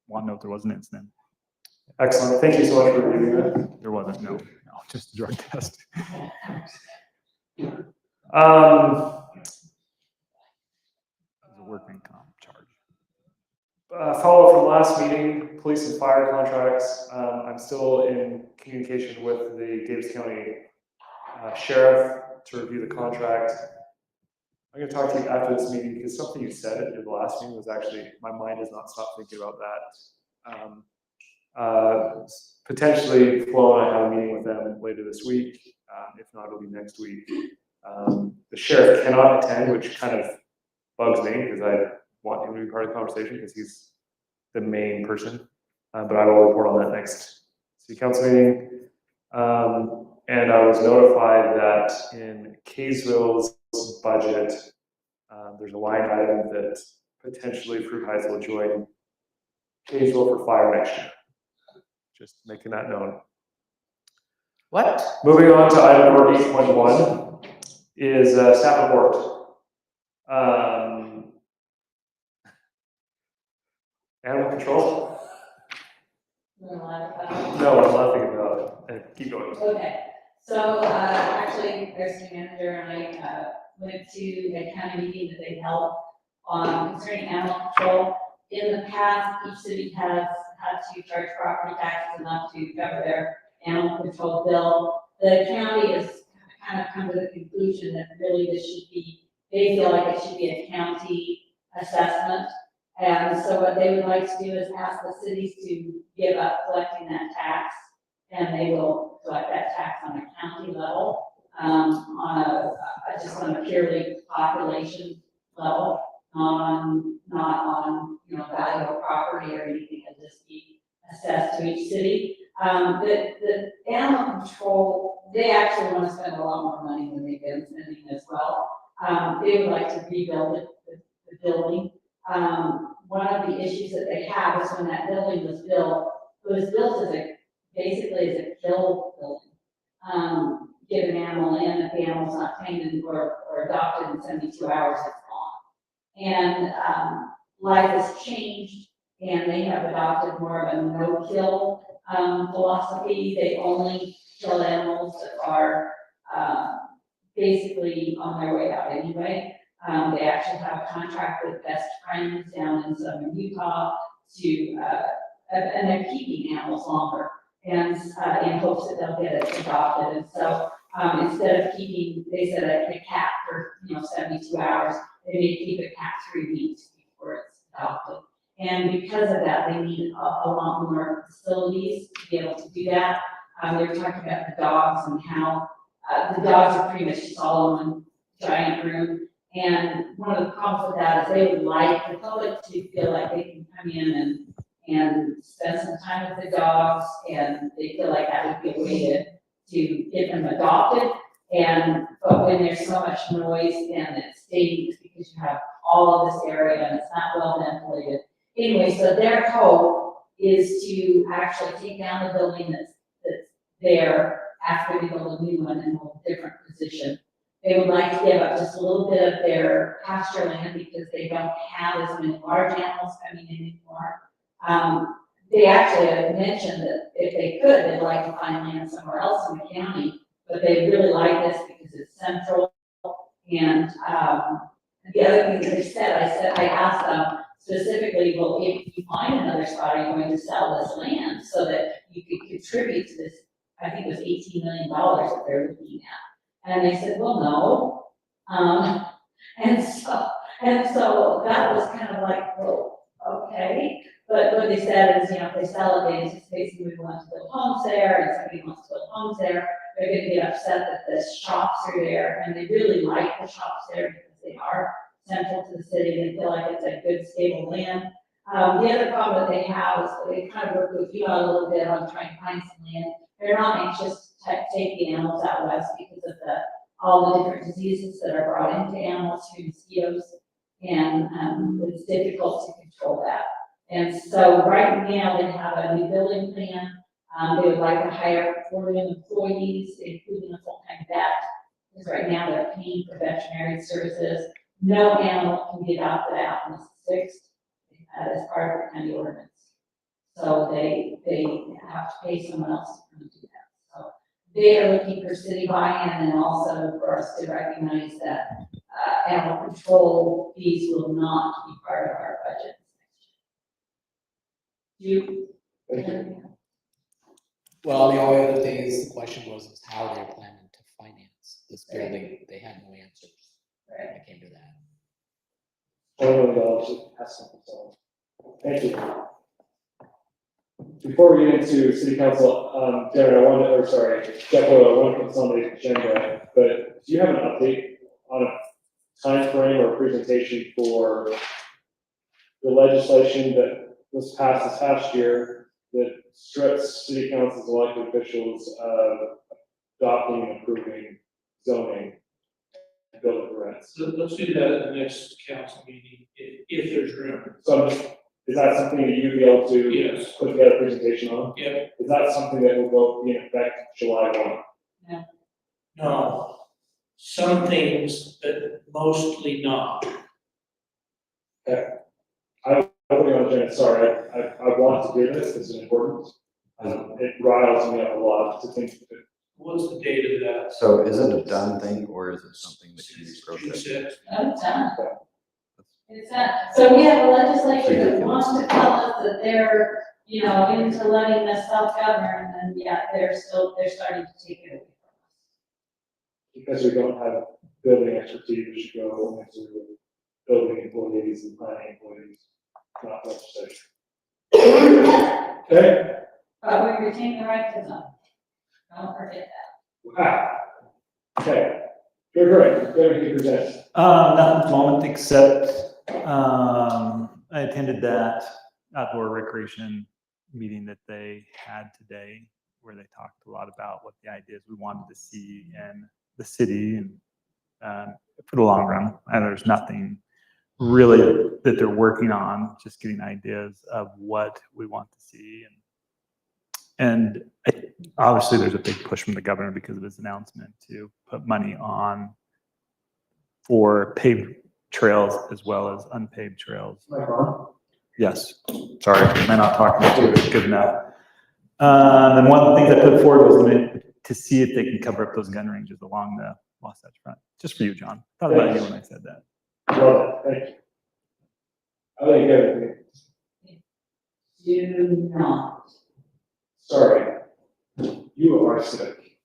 One note, there was an incident. Excellent. Thank you so much for reviewing that. There wasn't, no, just a drug test. It was a workman comp charge. Follow from last meeting, police and fire contracts. I'm still in communication with the Davis County Sheriff to review the contract. I'm going to talk to you after this meeting because something you said at the last meeting was actually, my mind has not stopped thinking about that. Potentially, Flo and I have a meeting with them later this week. If not, it'll be next week. The sheriff cannot attend, which kind of bugs me because I want him to be part of the conversation because he's the main person. But I will report on that next city council meeting. And I was notified that in Kaysville's budget, there's a line item that potentially Fruit Heights will join Kaysville for fire next year. Just making that known. What? Moving on to item number 8.1 is staff report. Animal control. We're allowed to talk? No, I'm laughing about it. Keep going. Okay, so, actually, our city manager and I, went to a county meeting that they held on concerning animal control. In the past, each city has had to charge property taxes enough to cover their animal control bill. The county has kind of come to the conclusion that really this should be, they feel like it should be a county assessment. And so what they would like to do is ask the cities to give up collecting that tax, and they will collect that tax on a county level, just on a purely population level, not on, value of property or anything, it'll just be assessed to each city. The animal control, they actually want to spend a lot more money than they've been spending as well. They would like to rebuild the building. One of the issues that they have is when that building was built, it was built basically as a kill building. Get an animal in, if the animal's not tamed or adopted in 72 hours, it's gone. And life has changed, and they have adopted more of a no-kill philosophy. They only kill animals that are basically on their way out anyway. They actually have a contract with Best Friends down in southern Utah and they're keeping animals longer and in hopes that they'll get it adopted. And so instead of keeping, they said a cat for 72 hours, they may keep a cat 3 weeks before it's adopted. And because of that, they need a lot more facilities to be able to do that. They were talking about the dogs and how the dogs are pretty much just all in one giant room. And one of the problems with that is they would like the public to feel like they can come in and spend some time with the dogs, and they feel like that would be a way to get them adopted. But when there's so much noise and it stinks because you have all of this area and it's not well ventilated. Anyway, so their hope is to actually take down the building that's there after we build a new one in a different position. They would like to give up just a little bit of their pasture land because they don't have as many large animals coming in anymore. They actually had mentioned that if they could, they'd like to find land somewhere else in the county, but they really like this because it's central. And the other thing that they said, I asked them specifically, well, if you find another spot, are you going to sell this land so that you could contribute to this? I think it was $18 million that they're looking at. And they said, well, no. And so that was kind of like, well, okay. But what they said is, if they sell it, they anticipate somebody wants to build homes there, and somebody wants to build homes there. They're going to get upset that the shops are there, and they really like the shops there because they are central to the city. They feel like it's a good, stable land. The other problem that they have is that they kind of work with you a little bit on trying to find some land. They're not anxious to take the animals out west because of all the different diseases that are brought into animals through mosquitoes, and it's difficult to control that. And so right now they have a new building plan. They would like to hire 40 employees, including a full-time vet, because right now they're paying for veterinary services. No animal can be adopted out unless it's fixed as part of the county ordinance. So they have to pay someone else to come and do that. So they are looking for city buy-in and also for us to recognize that animal control fees will not be part of our budget. Well, the only other thing is, the question was how they're planning to finance this building. They had no answers when it came to that. Thank you. Before we get into city council, Darren, Jeff, I want to put this on the agenda, but do you have an update on a time frame or presentation for the legislation that was passed this past year that strips city council's elected officials of adopting and approving zoning and building permits? So let's do that at the next council meeting, if there's room. So is that something that you'd be able to Yes. put together a presentation on? Yeah. Is that something that will go in effect July 1? No, some things, but mostly not. I'm putting on the agenda, sorry, I want to do this, this is important. It riles me up a lot to think that What's the date of that? So is it a done thing or is it something that can be June broken? sixth. No, it's done. It's done. So we have a legislature that wants to tell us that they're, you know, into letting us self-govern, and yeah, they're starting to take it away because we don't have building expertise, we should go into building employees and planning employees, not legislature. Okay? but we retain the right to them. Don't forget that. Wow. Okay. Very great. Very good present. Nothing at the moment, except, I attended that outdoor recreation meeting that they had today, where they talked a lot about what the ideas we wanted to see in the city and, for the long run. And there's nothing really that they're working on, just getting ideas of what we want to see. And obviously there's a big push from the governor because of his announcement to put money on for paved trails as well as unpaved trails. Yes, sorry, am I not talking to it good enough? And one of the things I put forward was to see if they can cover up those gun ranges along the Wasatch Front. Just for you, John. Thought about you when I said that. Love it. Thank you. I think everything. Do not. Sorry. You are sick.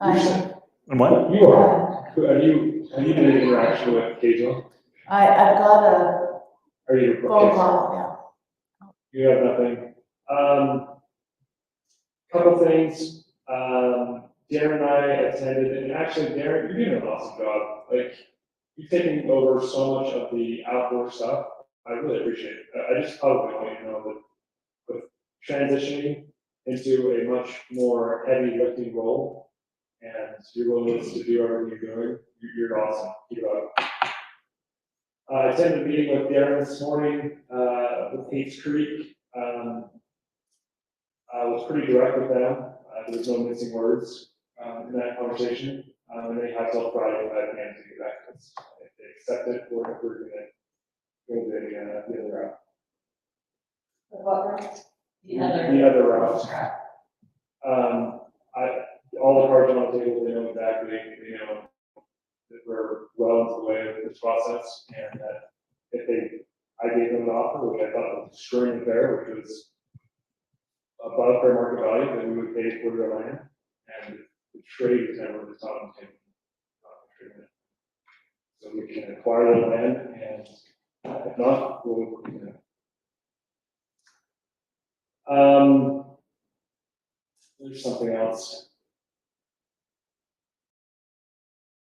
You're sick. And what? You are. Have you had an interaction with Hazel? I've got a Are you? phone call, yeah. You have nothing. Couple things. Darren and I attended, and actually, Darren, you're doing an awesome job. Like, you've taken over so much of the outdoor stuff. I really appreciate it. I just probably want you to know that with transitioning into a much more heavy lifting role and your willingness to do everything you're doing, you're awesome. Keep it up. I attended a meeting with Darren this morning, with Hates Creek. I was pretty direct with them. There was no missing words, in that conversation. And they have till Friday, 5 p.m. to get back to us. If they accept it, we're gonna go the other route. The other route. All the cards on the table, they know exactly, you know, that we're well into the way of this process, and that I gave them an offer, which I thought was extremely fair, which was above fair market value, that we would pay for their land, and the trade is never the top of the table. So we can acquire the land, and if not, we'll, you know. There's something else.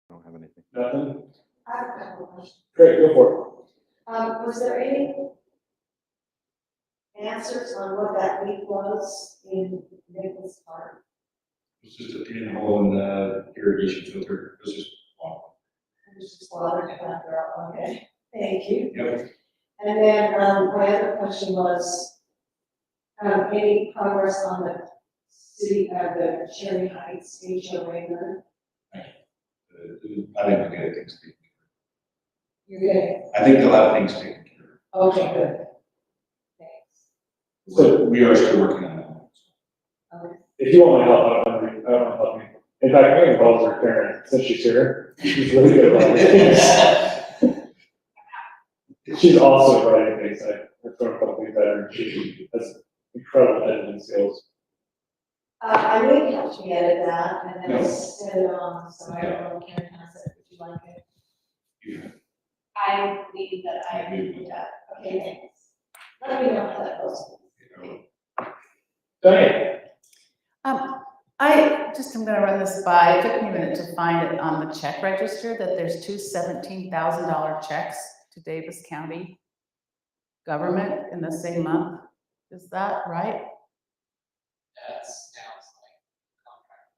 I don't have anything. Nothing? I have a couple of questions. Great, go for Was there any answers on what that leak was in Nichols Park? It's just a pinhole in the irrigation filter. It was just water. It was just water after all, okay, thank you. Yep. And then, my other question was, any progress on the city, the Cherry Heights HOA there? I think we'll get things taken care You're good, of. I think they'll have things taken care okay, good. Thanks. of. We are still working on that. Okay. If you want my help, I don't want to help me. In fact, I'm gonna call her Karen, since she's here. She's really good at writing things. She's also writing things. I've thrown a couple things at her, and she has incredible editing skills. I may have to edit that and then No. send it on, so I don't know, Karen has it, would you like it? Yeah. I believe that I agree with that, okay, thanks. Let me know how that goes. Diane? I'm gonna run this by, it took me a minute to find it on the check register, that there's two $17,000 checks to Davis County government in the same month. Is that right? That sounds like contract.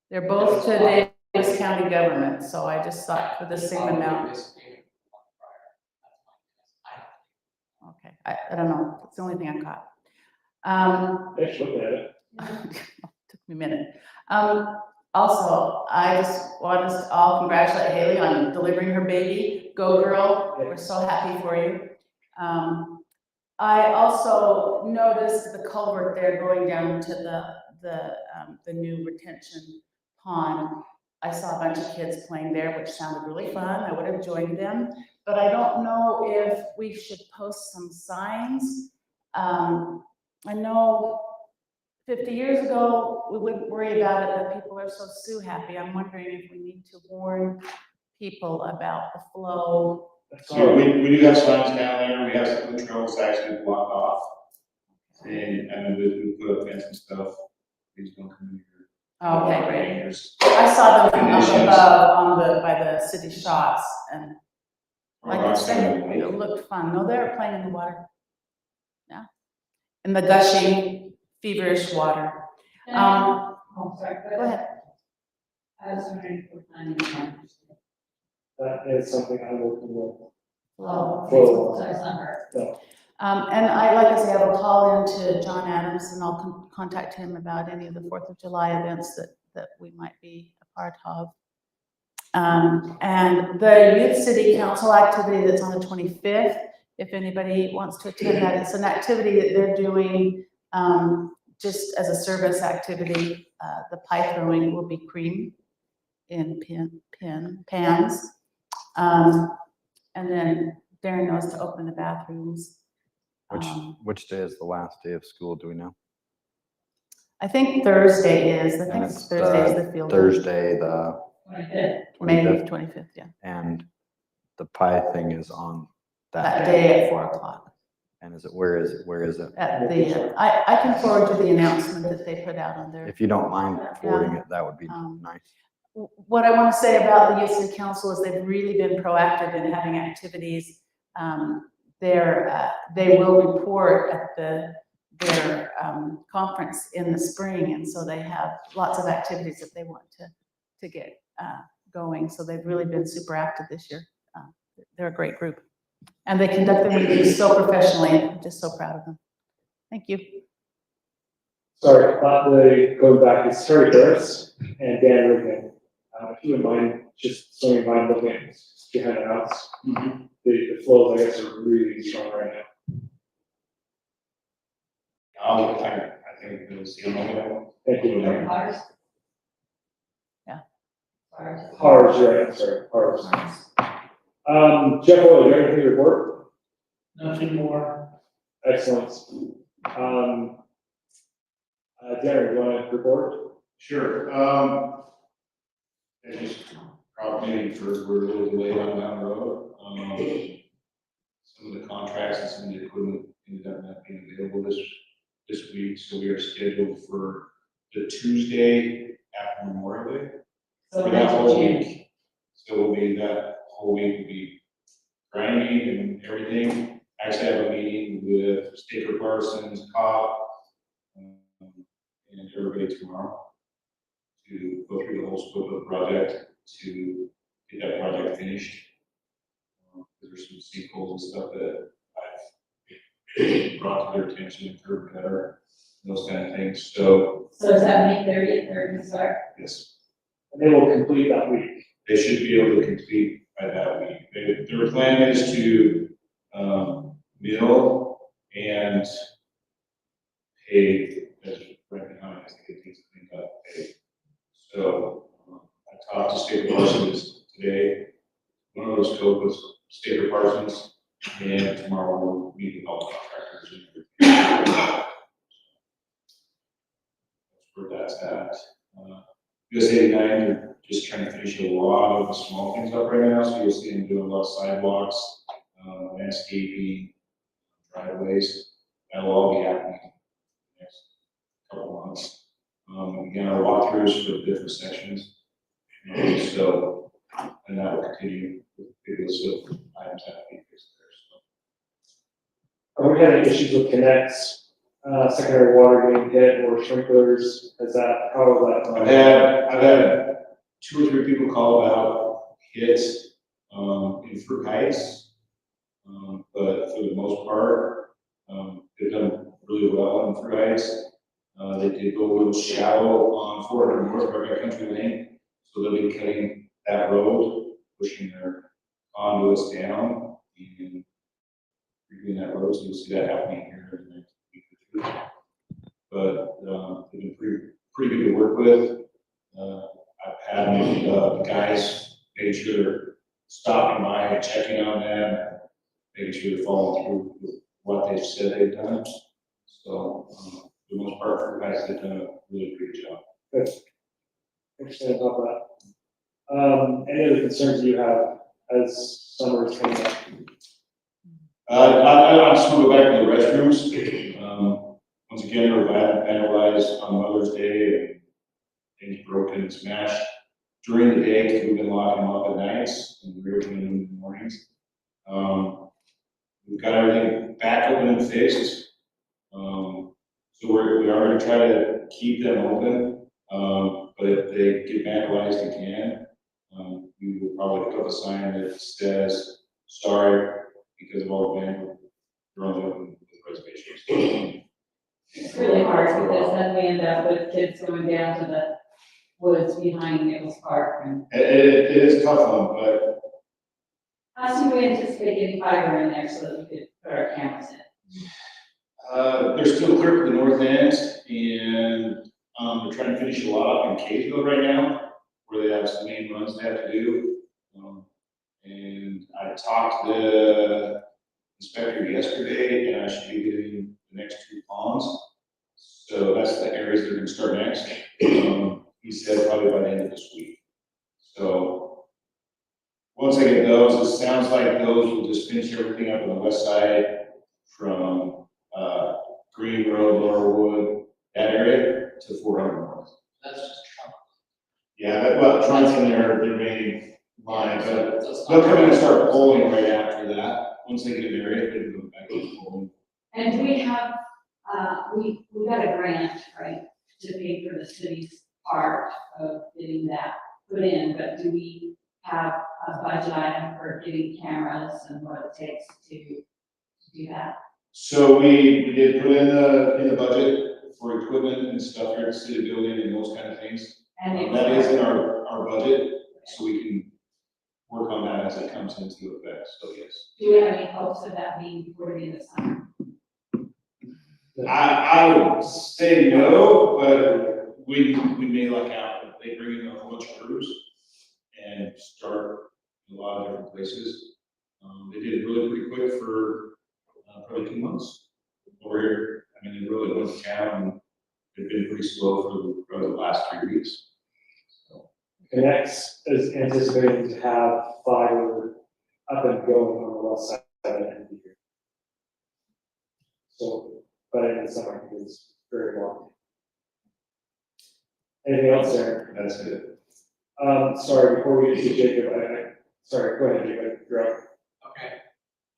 They're both to Davis County government, so I just thought for the same amount. Okay, I don't know, it's the only thing I caught. Thanks for looking at it. Took me a minute. Also, I just want us to all congratulate Haley on delivering her baby. Go girl, we're so happy for you. I also noticed the culvert there going down to the new retention pond. I saw a bunch of kids playing there, which sounded really fun. I would have joined them, but I don't know if we should post some signs. I know 50 years ago, we wouldn't worry about it, but people are so Sue happy. I'm wondering if we need to warn people about the flow. So we do have signs down there, we have some of the trails actually blocked off. And we put up fence and stuff, please don't come in here. Okay, great. There's I saw them up Conditions. above by the city shops, and like I rocks said, in the it lake. looked fun. No, they were playing in the water. Yeah. In the gushing, feverish water. Oh, sorry, Go ahead. I was wondering if we're planning on. That is something I'm working with. Well, Well, so it's not her. And I, like I say, I will call in to John Adams and I'll contact him about any of the 4th of July events that we might be a part of. And the Youth City Council activity that's on the 25th, if anybody wants to attend that, it's an activity that they're doing just as a service activity. The pie throwing will be cream in pans. And then Darren knows to open the bathrooms. Which day is the last day of school, do we know? I think Thursday is, I And think it's Thursday is the field. day. Thursday, the 25th. May 25th, 25th, yeah. and the pie thing is on That day at 4 o'clock. And where is it? At the, I can forward you the announcement that they put out on there. If you don't mind forwarding it, that would be Um, nice. What I want to say about the Youth City Council is they've really been proactive in having activities. They will report at their conference in the spring, and so they have lots of activities that they want to get going. So they've really been super active this year. They're a great group, and they conduct their meetings so professionally. I'm just so proud of them. Thank you. Sorry, going back, it's Terry Harris and Dan Riggin. If you wouldn't mind, just swinging by and looking at behind the house. The flows, I guess, are really strong right now. I think we'll see them all. Thank you. Ours? Yeah. Ours. Hars, right, I'm sorry, Hars. Jeff Oil, you have anything to report? Nothing more. Excellent. Darren, you want to report? Sure, I just probably we're a little delayed on that road. Some of the contracts and some of the equipment ended up not being available this week, so we are scheduled for the Tuesday after Memorial Day. So For that that's whole June. week. So it'll be that whole week will be grinding and everything. I actually have a meeting with Staker Parsons, Cobb, and everybody tomorrow to go through the whole scope of the project to get that project finished. There's some sinkholes and stuff that I've brought to their attention, curb gutter, those kind of things. So, Is that May 30th, or start? yes, And they will complete that week. they should be able to complete by that week. Their plan is to mill and pave, as right behind us, to get things cleaned up, pave. So I talked to Staker Parsons today. One of those scope was Staker Parsons, and tomorrow we'll meet with all contractors. That's where that's at. US 89, they're just trying to finish a lot of the small things up right now, so you'll see them doing a lot of sidewalks, landscaping, driveways. That'll all be happening in the next couple months. Again, our walkthroughs for the different sections. So, and that will continue with the list of items that we fixed there. Have we had any issues with connects, secondary water getting hit or sprinklers? How is that So I've had 2 or 3 people call about hits in Fruit Heights, but for the most part, they've done really well in Fruit Heights. They did go a little shallow on 400 North by Country Lane, so they'll be cutting that road, pushing their conduits down and improving that road, so you'll see that happening here in the next week or two. But, they've been pretty good to work with. I've had, the guys make sure they're stopping by and checking on them, making sure they're following through with what they've said they've done. So, for the most part, the guys have done a really great job. Good. Interesting about that. Any other concerns you have as summer is coming up? I just want to go back to the restrooms. Once again, we're vandalized on Mother's Day and things broken and smashed during the day, because we've been locking them up at nights and reopening them in the mornings. We've got everything back open and fixed. So we are going to try to keep them open. But if they get vandalized again, we will probably put up a sign that says, sorry, because of all the vandalism thrown open with reservations. It's really hard because then we end up with kids going down to the woods behind Nichols Park and. It is a tough one, but How soon do we anticipate getting fiber in there so that we could put our cameras in? they're still clear for the north end, and they're trying to finish a lot up in Kaysville right now, where they have some main runs they have to do. And I talked to the inspector yesterday, and I should be getting the next 2 ponds. So that's the areas that are gonna start next. He said probably by the end of this week. So once I get those, it sounds like those will just finish everything up on the west side from Green Road, Laurelwood, that area to 400 North. That's just Trump. Yeah, well, Trunk's in their main line, but That's they'll not- come in and start pulling right after that. Once they get an area, they can go back to pulling. And do we have, we got a grant, right, to pay for the city's part of getting that put in, but do we have a budget item for getting cameras and what it takes to do that? So we did put in the budget for equipment and stuff here at the city building and those kind of things. And That is in our budget, so we can work on that as it comes into effect, so yes. do we have any hopes of that being before the end of summer? I would say no, but we may luck out if they bring in a whole bunch of crews and start in a lot of different places. They did it really pretty quick for probably 2 months over here. I mean, they really went to town and they've been pretty slow for probably the last 3 weeks. So, Connects is anticipating to have fiber up and going on the west side at the end of the year. So, but in the summer, I think it's very long. Anything else there? that's it. Sorry, before we get to Jacob, sorry, go ahead, Jacob, you're up. Okay.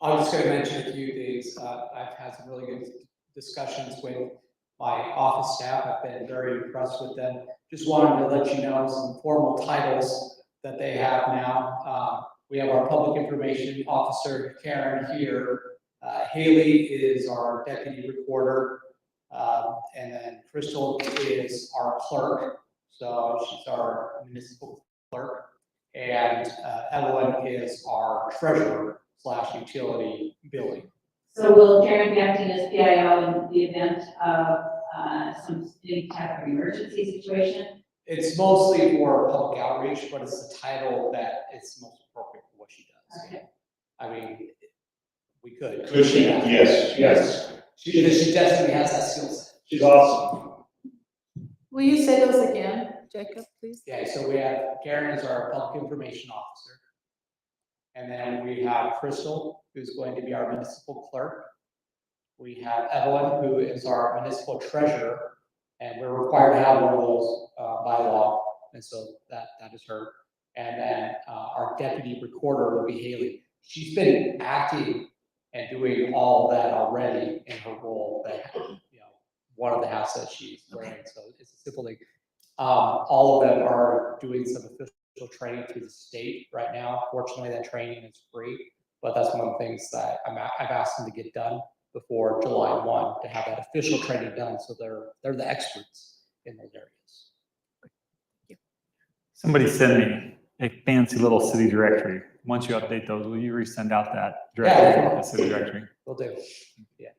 I'm just gonna mention a few things. I've had some really good discussions with my office staff. I've been very impressed with them. Just wanted to let you know some formal titles that they have now. We have our public information officer, Karen, here. Haley is our deputy recorder. And then Crystal is our clerk. So she's our municipal clerk. And Evelyn is our treasurer / utility billing. So will Karen be acting as PIO in the event of any type of emergency situation? It's mostly for public outreach, but it's the title that is most appropriate for what she does. Okay. I mean, we could. Could she? Yes. Yes, She definitely has that skill set. she's awesome. Will you say those again, Jacob, please? Yeah, so we have Karen as our public information officer. And then we have Crystal, who's going to be our municipal clerk. We have Evelyn, who is our municipal treasurer, and we're required to have one of those by law, and so that is her. And then our deputy recorder will be Haley. She's been acting and doing all of that already in her role, that, you know, one of the hats that she's wearing, so it's a simple thing. All of them are doing some official training through the state right now. Fortunately, that training is free, but that's one of the things that I've asked them to get done before July 1, to have that official training done, so they're the experts in those areas. Somebody sent me a fancy little city directory. once you update those, will you resend out that Yeah. directory, the city directory? Will do, yeah.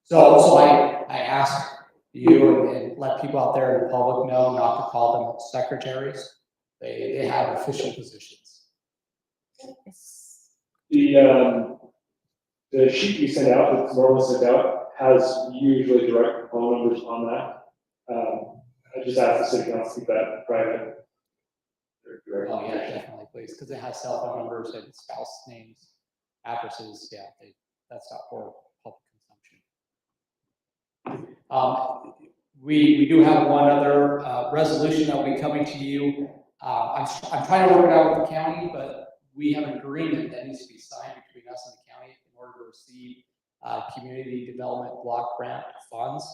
So I asked you and let people out there in the public know not to call them secretaries. They have official positions. The sheet you send out, that's normally sent out, has usually direct phone numbers on that. I just asked the city council to keep that private. Oh, yeah, definitely, please, because it has cell phone numbers and spouse names, addresses, yeah, that's not for public consumption. We do have one other, resolution that will be coming to you. I'm trying to work it out with the county, but we have an agreement that needs to be signed between us and the county in order to receive, community development block grant funds.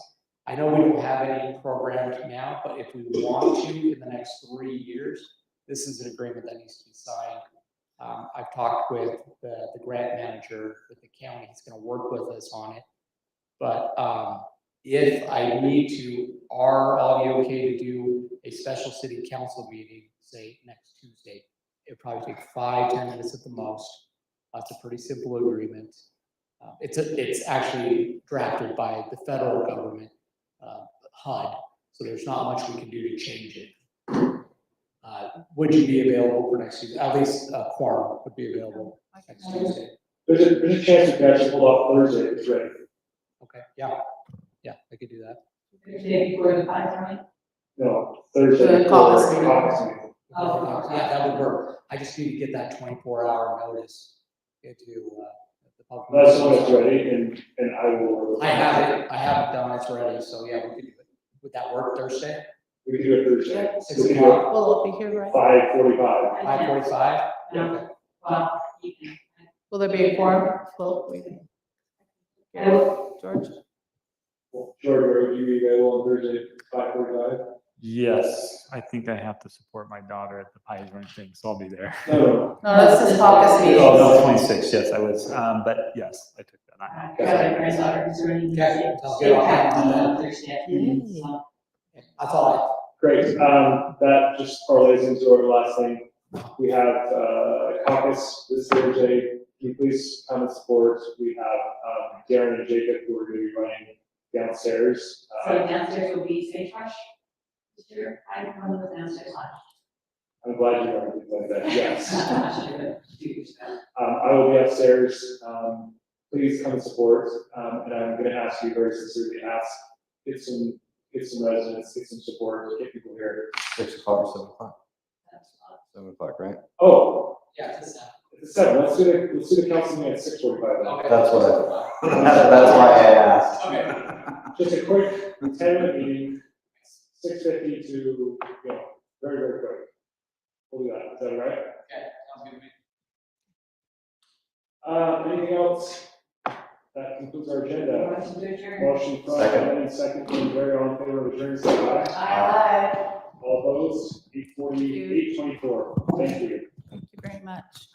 I know we don't have any programmed now, but if we want to in the next 3 years, this is an agreement that needs to be signed. I've talked with the grant manager with the county. He's going to work with us on it. But if I need to, are all you okay to do a special city council meeting, say next Tuesday? It'll probably take 5-10 minutes at the most. It's a pretty simple agreement. It's actually drafted by the federal government, HUD, so there's not much we can do to change it. Would you be available for next Tuesday? At least quorum would be available next Tuesday. There's a chance we can actually pull off Thursday if it's ready. Okay, yeah, I could do that. Thursday before the 5, right? No, Thursday. The caucus before the meeting. caucus meeting. Oh, Yeah, that would work. I just need to get that 24-hour notice into the public. That's when it's ready and I will. I have it done, it's ready, so yeah, we could do it. Would that work Thursday? We can do it Thursday. 6 We can do o'clock, Will it be here, right? 5:45. 5:45? No. Okay. Well, you can. Will there be a quorum? Well, George? George, would you be available on Thursday, 5:45? Yes, I think I have to support my daughter at the Pies Run thing, so I'll be there. No, No, that's just caucus meeting. Oh, no, 26, yes, I was, but yes, I took that. I've got a granddaughter who's running. Okay, sounds State good. pageant on Thursday afternoon, so. That's all great. That just parlays into our last thing. We have caucus this Thursday. Can you please come and support? We have Darren and Jacob who are going to be running downstairs. So downstairs will be sagebrush. This year, I don't know the downstairs last. I'm glad you know things like that. Yes. Yes. I will be upstairs. Please come and support. And I'm going to ask you very sincerely, get some residents, get some support, get people here. 6 o'clock or 7 o'clock? 7 o'clock, right? Oh, Yeah, it's a it's 7. Let's do the council meeting at 6:45 then. Okay. That's what that's why I asked. Okay. Just a quick 10-minute meeting, 6:50 to, very, very quick. We'll do that. Is that all right? Okay, sounds good to me. Anything else? That concludes our agenda. Motion to adjourn. Motion from Second. Ellen, second from Barry, all in favor of adjourning, say aye. Aye. All opposed, 8:24. Thank you. Thank you very much.